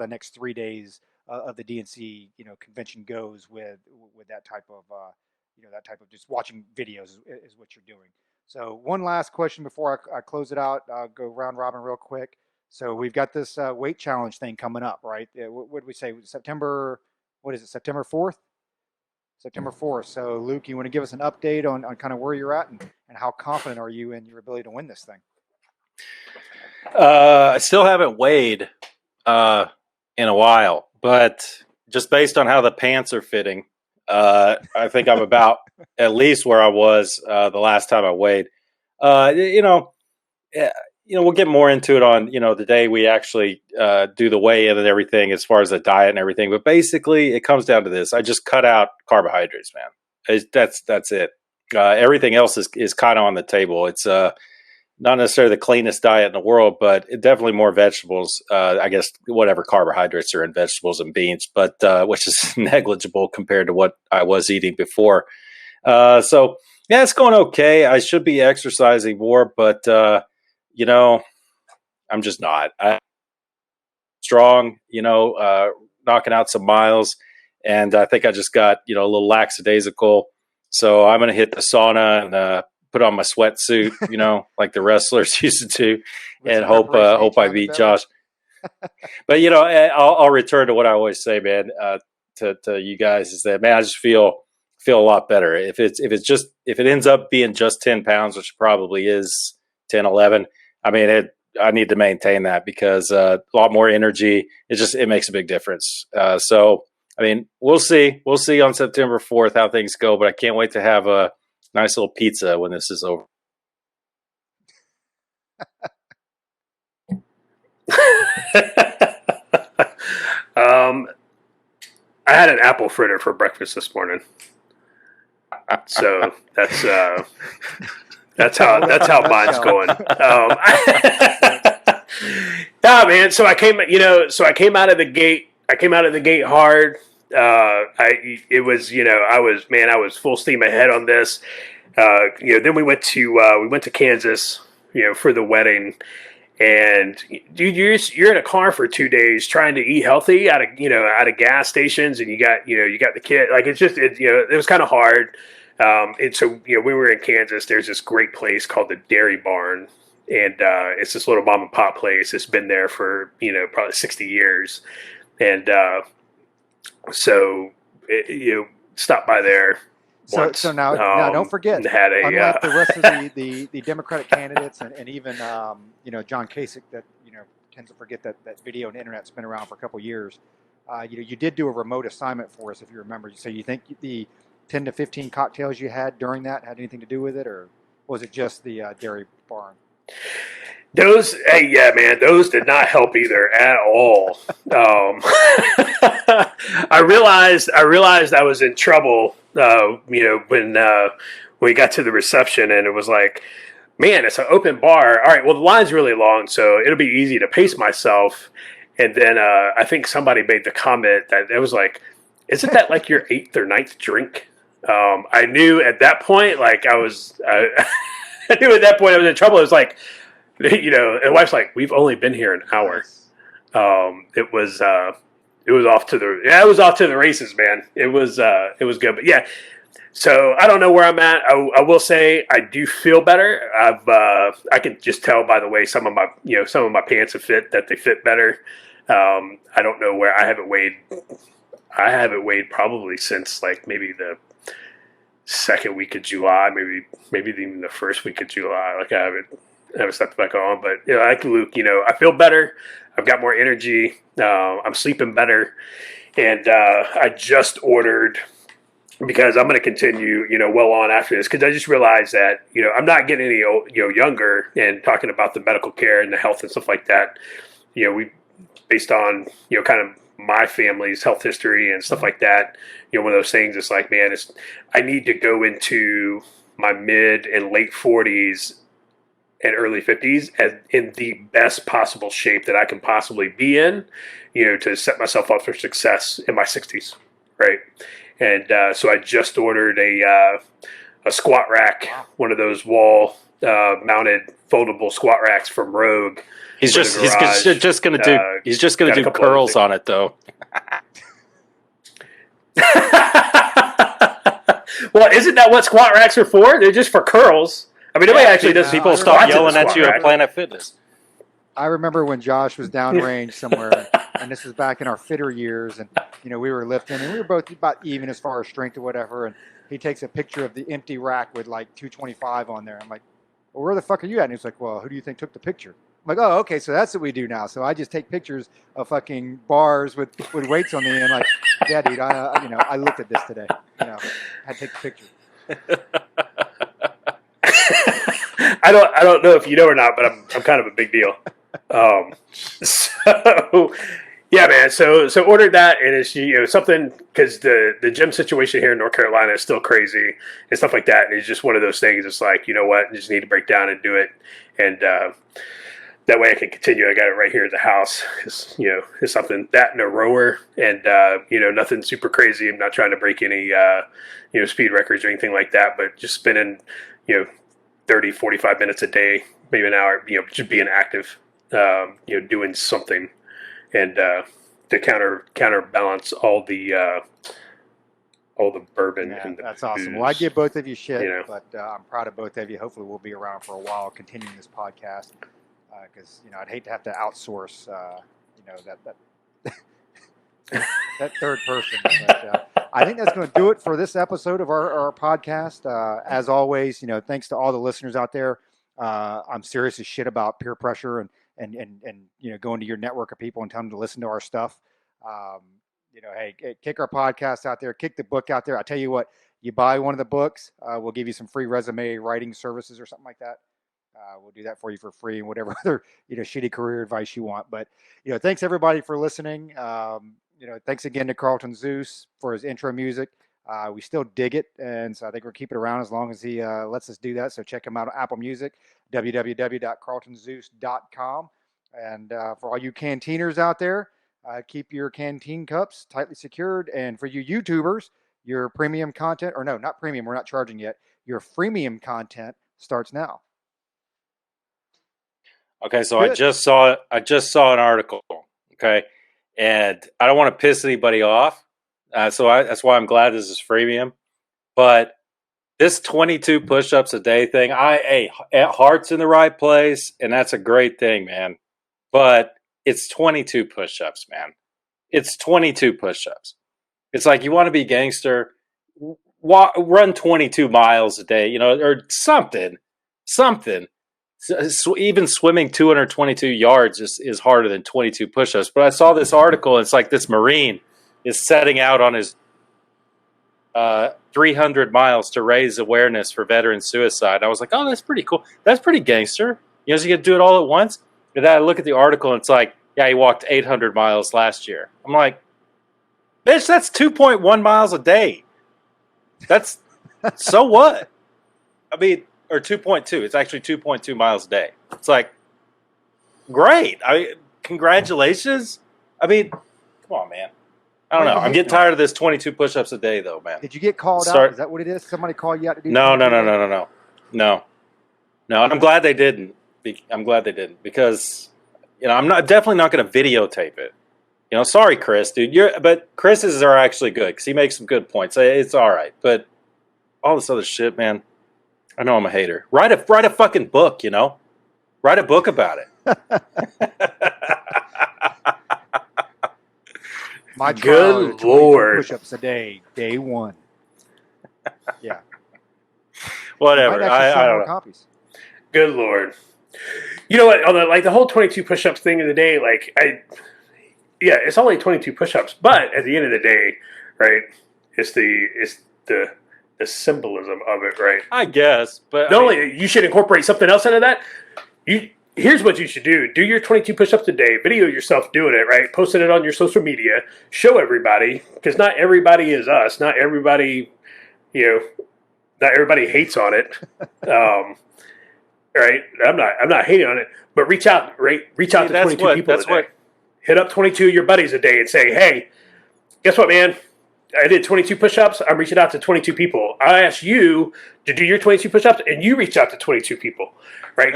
C: next 3 days of the DNC convention goes with that type of that type of just watching videos is what you're doing. So one last question before I close it out. I'll go round robin real quick. So we've got this weight challenge thing coming up, right? What did we say? September? What is it? September 4th? September 4th. So Luke, you want to give us an update on kind of where you're at and how confident are you in your ability to win this thing?
A: I still haven't weighed in a while, but just based on how the pants are fitting, I think I'm about at least where I was the last time I weighed. We'll get more into it on the day we actually do the weigh-in and everything as far as the diet and everything. But basically, it comes down to this: I just cut out carbohydrates, man. That's it. Everything else is kind of on the table. It's not necessarily the cleanest diet in the world, but definitely more vegetables. I guess whatever carbohydrates are in vegetables and beans, but which is negligible compared to what I was eating before. So yeah, it's going okay. I should be exercising more, but I'm just not. I'm strong, knocking out some miles, and I think I just got a little lackadaisical. So I'm going to hit the sauna and put on my sweatsuit, like the wrestlers used to do, and hope I beat Josh. But I'll return to what I always say, man, to you guys is that, man, I just feel a lot better. If it ends up being just 10 pounds, which probably is 10, 11, I mean, I need to maintain that because a lot more energy. It makes a big difference. So, I mean, we'll see. We'll see on September 4th how things go, but I can't wait to have a nice little pizza when this is over.
B: I had an apple fritter for breakfast this morning, so that's how mine's going. Nah, man. So I came out of the gate. I came out of the gate hard. I was full steam ahead on this. Then we went to Kansas, for the wedding. And dude, you're in a car for 2 days trying to eat healthy out of gas stations, and you got the kid. Like it was kind of hard. And so we were in Kansas. There's this great place called the Dairy Barn, and it's this little mom and pop place. It's been there for probably 60 years, and stopped by there.
C: So now don't forget, unlike the rest of the Democratic candidates and even John Kasich that tends to forget that video and internet's been around for a couple of years. You did do a remote assignment for us, if you remember. So you think the 10 to 15 cocktails you had during that had anything to do with it, or was it just the Dairy Barn?
B: Those did not help either at all. I realized I was in trouble, when we got to the reception, and it was like, man, it's an open bar. All right, well, the line's really long, so it'll be easy to pace myself. And then I think somebody made the comment that it was like, isn't that like your 8th or 9th drink? I knew at that point, like I was in trouble. It was like, and wife's like, we've only been here an hour. It was off to the races, man. It was good, but yeah. So I don't know where I'm at. I will say I do feel better. I can just tell by the way some of my pants have fit that they fit better. I don't know where I haven't weighed probably since like maybe the second week of July, maybe even the first week of July. Like I haven't stepped back on, but like Luke, I feel better. I've got more energy. I'm sleeping better, and I just ordered, because I'm going to continue, well on after this, because I just realized that, I'm not getting any, younger, and talking about the medical care and the health and stuff like that. We, based on, kind of my family's health history and stuff like that, one of those things, it's like, man, I need to go into my mid and late 40s and early 50s in the best possible shape that I can possibly be in, to set myself up for success in my 60s, right? And so I just ordered a squat rack, one of those wall mounted foldable squat racks from Rogue.
A: He's just going to do curls on it though.
B: Well, isn't that what squat racks are for? They're just for curls. I mean, nobody actually does.
A: People
B: squats
A: stop
B: in the
A: yelling at
B: squat
A: you
B: rack.
A: at Planet Fitness.
C: I remember when Josh was downrange somewhere, and this was back in our fitter years, and we were lifting, and we were both about even as far as strength or whatever. And he takes a picture of the empty rack with like 225 on there. I'm like, well, where the fuck are you at? And he's like, well, who do you think took the picture? I'm like, oh, okay, so that's what we do now. So I just take pictures of fucking bars with weights on the end. Like, yeah, dude, I looked at this today. I had to take the picture.
B: I don't know if you know or not, but I'm kind of a big deal. So yeah, man. So ordered that, and it's something because the gym situation here in North Carolina is still crazy and stuff like that. And it's just one of those things. It's like, you know what, you just need to break down and do it, and that way I can continue. I got it right here at the house. It's something that and a rower, and nothing super crazy. I'm not trying to break any speed records or anything like that, but just spending 30, 45 minutes a day, maybe an hour, just being active, doing something, and to counterbalance all the bourbon.
C: Yeah,
B: and the
C: that's awesome.
B: booze.
C: that. Well, I give both of you shit, but I'm proud of both of you. Hopefully, we'll be around for a while, continuing this podcast, because I'd hate to have to outsource, that third person. But I think that's going to do it for this episode of our podcast. As always, thanks to all the listeners out there. I'm serious as shit about peer pressure and going to your network of people and telling them to listen to our stuff. Hey, kick our podcast out there, kick the book out there. I tell you what, you buy one of the books, we'll give you some free resume writing services or something like that. We'll do that for you for free and whatever other shitty career advice you want. But thanks everybody for listening. Thanks again to Carlton Zeus for his intro music. We still dig it, and so I think we'll keep it around as long as he lets us do that. So check him out on Apple Music, www.carltonzeus.com. And for all you canteeners out there, keep your canteen cups tightly secured. And for you YouTubers, your premium content, or no, not premium, we're not charging yet. Your freemium content starts now.
A: Okay, so I just saw an article. Okay, and I don't want to piss anybody off, so that's why I'm glad this is freemium. But this 22 push-ups a day thing, heart's in the right place, and that's a great thing, man. But it's 22 push-ups, man. It's 22 push-ups. It's like you want to be gangster, run 22 miles a day, or something. So even swimming 222 yards is harder than 22 push-ups. But I saw this article, and it's like this Marine is setting out on his 300 miles to raise awareness for veteran suicide. I was like, oh, that's pretty cool. That's pretty gangster. So you can do it all at once. And then I look at the article, and it's like, yeah, he walked 800 miles last year. I'm like, bitch, that's 2.1 miles a day. That's so what? I mean, or 2.2. It's actually 2.2 miles a day. It's like, great. Congratulations. I mean, come on, man. I don't know. I'm getting tired of this 22 push-ups a day, though, man.
C: Did you get called out? Is that what it is? Somebody called you out to do?
A: No. And I'm glad they didn't. Because I'm definitely not going to videotape it. Sorry, Chris, dude. But Chris's are actually good because he makes some good points. It's all right, but all this other shit, man. I know I'm a hater. Write a fucking book, Write a book about it.
C: My
B: good Lord.
C: Push-ups a day, day one. Yeah.
A: Whatever. I don't know.
C: Copies.
B: Good Lord. You know what? On the whole 22 push-ups thing of the day, it's only 22 push-ups, but at the end of the day, right? It's the symbolism of it, right?
A: I guess, but
B: you should incorporate something else into that. Here's what you should do: do your 22 push-ups a day, video yourself doing it, right? Posting it on your social media, show everybody, because not everybody is us. Not everybody, not everybody hates on it. Right? I'm not hating on it, but reach out, right? Reach out to 22 people a day. Hit up 22 of your buddies a day and say, hey, guess what, man? I did 22 push-ups. I'm reaching out to 22 people. I asked you to do your 22 push-ups, and you reach out to 22 people, right?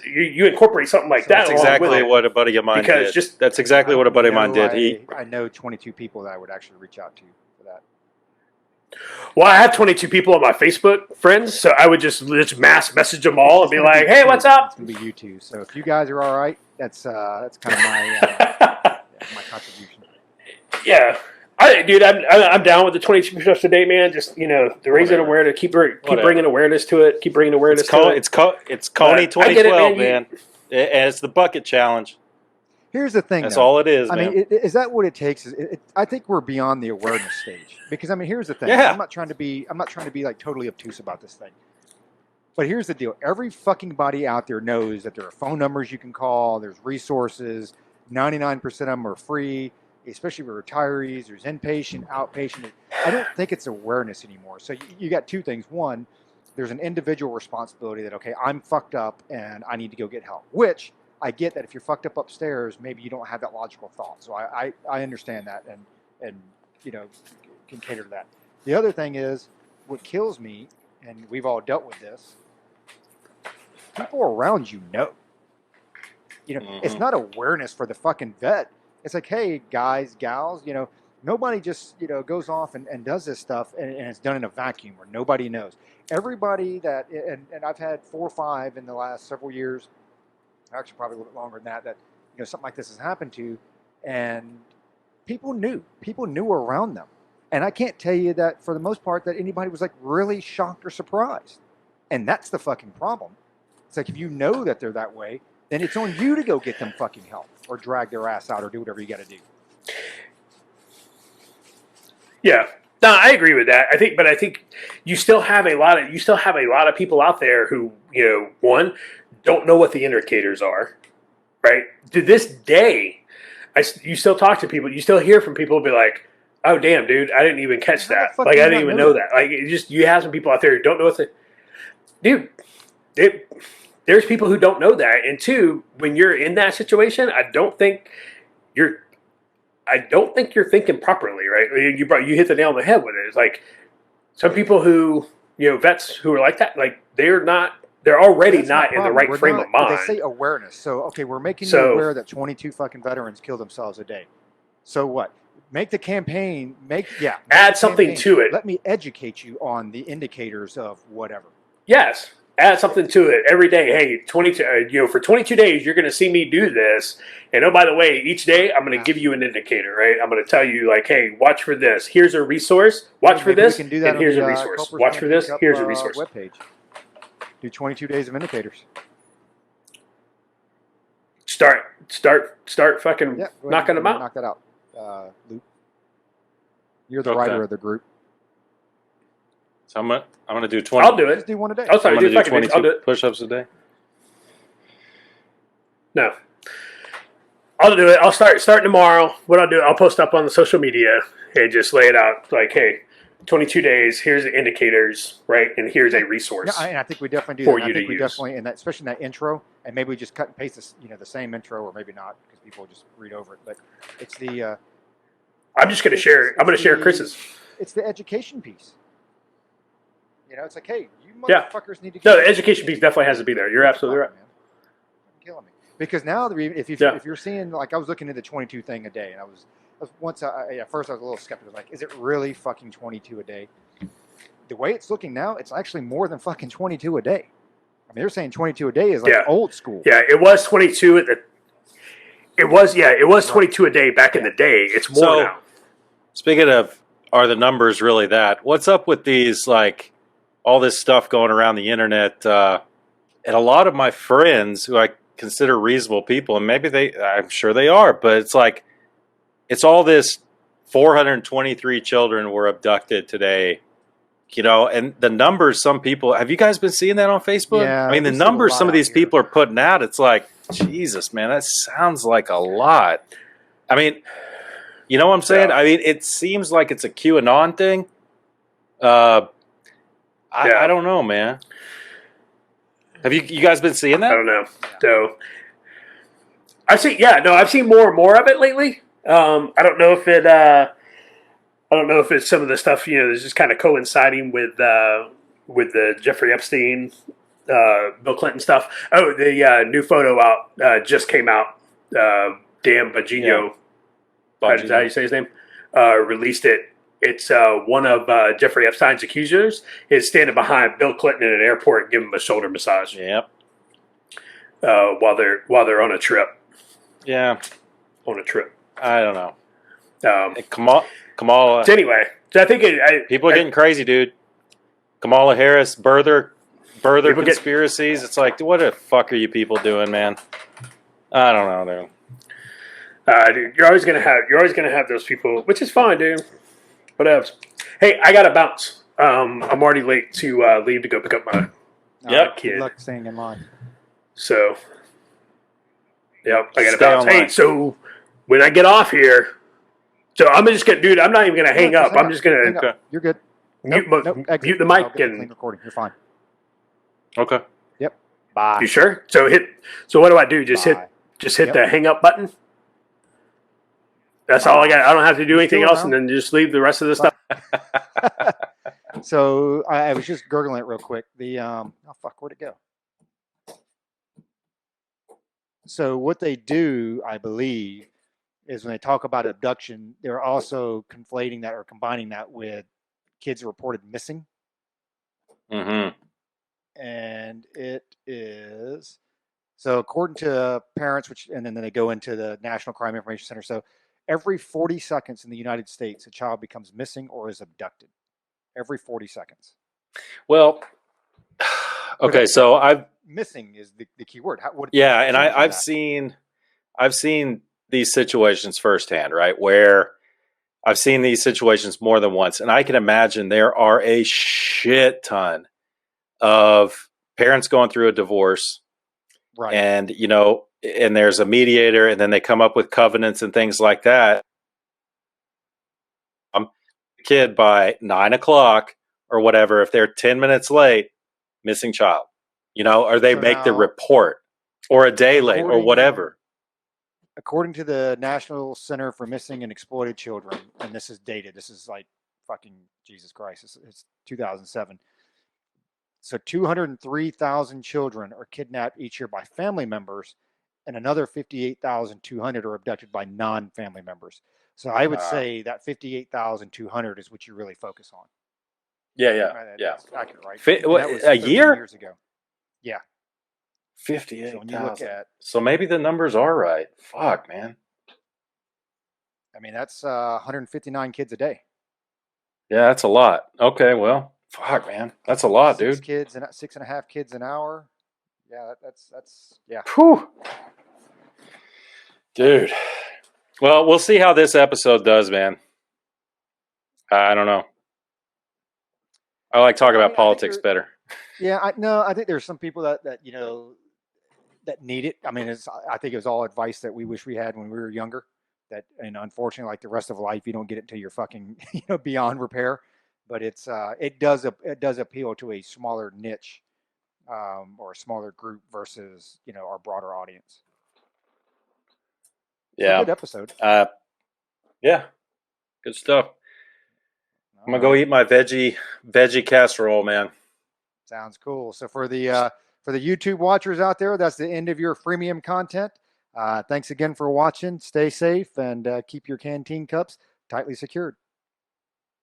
B: You incorporate something like that.
A: That's exactly what a buddy of mine did. That's exactly what a buddy of mine did.
C: I know 22 people that I would actually reach out to for that.
B: Well, I have 22 people on my Facebook friends, so I would just mass message them all and be like, "Hey, what's up?"
C: It's gonna be you two. So if you guys are all right, that's kind of my my contribution.
B: Yeah, dude, I'm down with the 22 push-ups today, man. Just the raising awareness, keep bringing awareness to it, keep bringing awareness to it.
A: It's Coney 2012, man. And it's the bucket challenge.
C: Here's the thing.
A: That's all it is,
C: I
A: man.
C: mean, is that what it takes? I think we're beyond the awareness stage. Because I mean, here's the thing.
A: Yeah.
C: I'm not trying to be like totally obtuse about this thing. But here's the deal. Every fucking body out there knows that there are phone numbers you can call. There's resources. 99% of them are free, especially for retirees. There's inpatient, outpatient. I don't think it's awareness anymore. So you got two things. One, there's an individual responsibility that, okay, I'm fucked up and I need to go get help, which I get that if you're fucked up upstairs, maybe you don't have that logical thought. So I understand that and can cater to that. The other thing is what kills me, and we've all dealt with this, people around you know. It's not awareness for the fucking vet. It's like, hey, guys, gals, nobody just, goes off and does this stuff and it's done in a vacuum where nobody knows. Everybody that, and I've had 4 or 5 in the last several years, actually probably a little bit longer than that something like this has happened to, and people knew around them. And I can't tell you that for the most part that anybody was like really shocked or surprised. And that's the fucking problem. It's like if you know that they're that way, then it's on you to go get them fucking help or drag their ass out or do whatever you got to do.
B: Yeah. No, I agree with that. I think you still have a lot of people out there who, one, don't know what the indicators are, right? To this day, you still talk to people, you still hear from people who be like, "Oh, damn, dude, I didn't even catch that. Like, I didn't even know that." Like, you have some people out there who don't know what dude. There's people who don't know that, and two, when you're in that situation, I don't think you're thinking properly, right? You hit the nail on the head with it. It's like some people who vets who are like that, like they're already not in the right frame of mind.
C: They say awareness. So okay, we're making you aware that 22 fucking veterans kill themselves a day. So what? Make the campaign. Add
B: something to it.
C: Let me educate you on the indicators of whatever.
B: Yes. Add something to it every day. Hey, 22. For 22 days, you're going to see me do this. And oh, by the way, each day I'm going to give you an indicator, right? I'm going to tell you, like, hey, watch for this. Here's a resource. Watch for this. And here's a resource. Watch for this. Here's a resource.
C: Webpage. Do 22 days of indicators.
B: Start fucking knocking them out.
C: Knock that out, Luke. You're the writer of the group.
A: So I'm gonna do 20.
B: I'll do it.
C: Just do one a day.
B: I'm sorry,
A: I'm gonna do 22
B: I'll do it.
A: push-ups a day.
B: No. I'll do it. I'll start tomorrow. What I'll do, I'll post up on the social media and just lay it out like, hey, 22 days, here's the indicators, right? And here's a resource.
C: Yeah, and I think we definitely do
B: for
C: that.
B: you
C: I think
B: to
C: we
B: use.
C: definitely, and that, especially in that intro, and maybe we just cut and paste this, the same intro, or maybe not, because people just read over it. But it's the.
B: I'm just going to share. I'm going to share Chris's.
C: It's the education piece. It's like, hey, you motherfuckers need to.
B: No, the education piece definitely has to be there. You're absolutely right.
C: Man. Killing me. Because now, if you're seeing, like, I was looking at the 22 thing a day, and I was at first I was a little skeptical, like, is it really fucking 22 a day? The way it's looking now, it's actually more than fucking 22 a day. I mean, they're saying 22 a day is like old school.
B: Yeah, it was 22 at the. It was 22 a day back in the day. It's more now.
A: Speaking of, are the numbers really that? What's up with these, like, all this stuff going around the internet? And a lot of my friends who I consider reasonable people, and maybe I'm sure they are, but it's like, it's all this 423 children were abducted today, and the numbers, some people, have you guys been seeing that on Facebook?
C: Yeah,
A: I mean, the numbers some of these people are putting out, it's like, Jesus, man, that sounds like a lot. I mean, you know what I'm saying? I mean, it seems like it's a QAnon thing. I don't know, man. Have you guys been seeing that?
B: I don't know. So I've seen more and more of it lately. I don't know if it's some of the stuff that's just kind of coinciding with the Jeffrey Epstein, Bill Clinton stuff. Oh, the new photo out just came out. Dan Bongino, how do you say his name? Released it, It's one of Jeffrey Epstein's accusers is standing behind Bill Clinton in an airport and giving him a shoulder massage.
A: Yep.
B: While they're on a trip.
A: Yeah.
B: On a trip.
A: I don't know.
B: Hey,
A: Kamala.
B: So anyway, so I think
A: people are getting crazy, dude. Kamala Harris, birther conspiracies. It's like, what the fuck are you people doing, man? I don't know, dude.
B: Dude, you're always gonna have those people, which is fine, dude. Whatever. Hey, I gotta bounce. I'm already late to leave to go pick up my
A: Yep.
B: kid.
C: Good luck staying in line.
B: So, yep, I gotta
A: Stay
B: bounce.
A: online.
B: Hey, so when I get off here, so I'm just gonna, dude. I'm not even gonna hang up. I'm just gonna
C: Hang up. You're good.
B: mute
C: Exit.
B: mute the
C: I'll
B: mic
C: get the
B: and.
C: clean recording. You're fine.
A: Okay.
C: Yep. Bye.
B: You sure? So what do I do? Just
C: Bye.
B: hit
C: Yep.
B: the hang up button. That's all I got. I don't have to do anything
C: Still
B: else,
C: around?
B: and then just leave the rest of the stuff.
C: So I was just gurgling it real quick. Oh fuck, where'd it go? So what they do, I believe, is when they talk about abduction, they're also conflating that or combining that with kids reported missing.
A: Mm-hmm.
C: And it is so according to parents, and then they go into the National Crime Information Center. So every 40 seconds in the United States, a child becomes missing or is abducted. Every 40 seconds.
A: Well, okay, so
C: missing is the key word.
A: and I've seen these situations firsthand, right? Where I've seen these situations more than once, and I can imagine there are a shit ton of parents going through a divorce,
C: right?
A: And and there's a mediator, and then they come up with covenants and things like that. Kid by 9:00 or whatever, if they're 10 minutes late, missing child, or they make the report, or a day late, or whatever.
C: According to the National Center for Missing and Exploited Children, and this is dated, this is like fucking Jesus Christ, it's 2007. So 203,000 children are kidnapped each year by family members, and another 58,200 are abducted by non-family members. So I would say that 58,200 is what you really focus on.
A: Yeah.
C: That's accurate, right?
A: That was a year?
C: Years ago. Yeah.
A: 58,000. So maybe the numbers are right. Fuck, man.
C: I mean, that's 159 kids a day.
A: Yeah, that's a lot. Okay, well, fuck, man. That's a lot, dude.
C: 6.5 kids an hour. Yeah, that's yeah.
A: Whew. Dude. Well, we'll see how this episode does, man. I don't know. I like talking about politics better.
C: Yeah, I think there's some people that that need it. I mean, I think it was all advice that we wish we had when we were younger. And unfortunately, like the rest of life, you don't get it until you're fucking beyond repair. But it does appeal to a smaller niche or a smaller group versus our broader audience.
A: Yeah,
C: good episode.
A: Yeah, good stuff. I'm gonna go eat my veggie casserole, man.
C: Sounds cool. So for the YouTube watchers out there, that's the end of your freemium content. Thanks again for watching. Stay safe and keep your canteen cups tightly secured.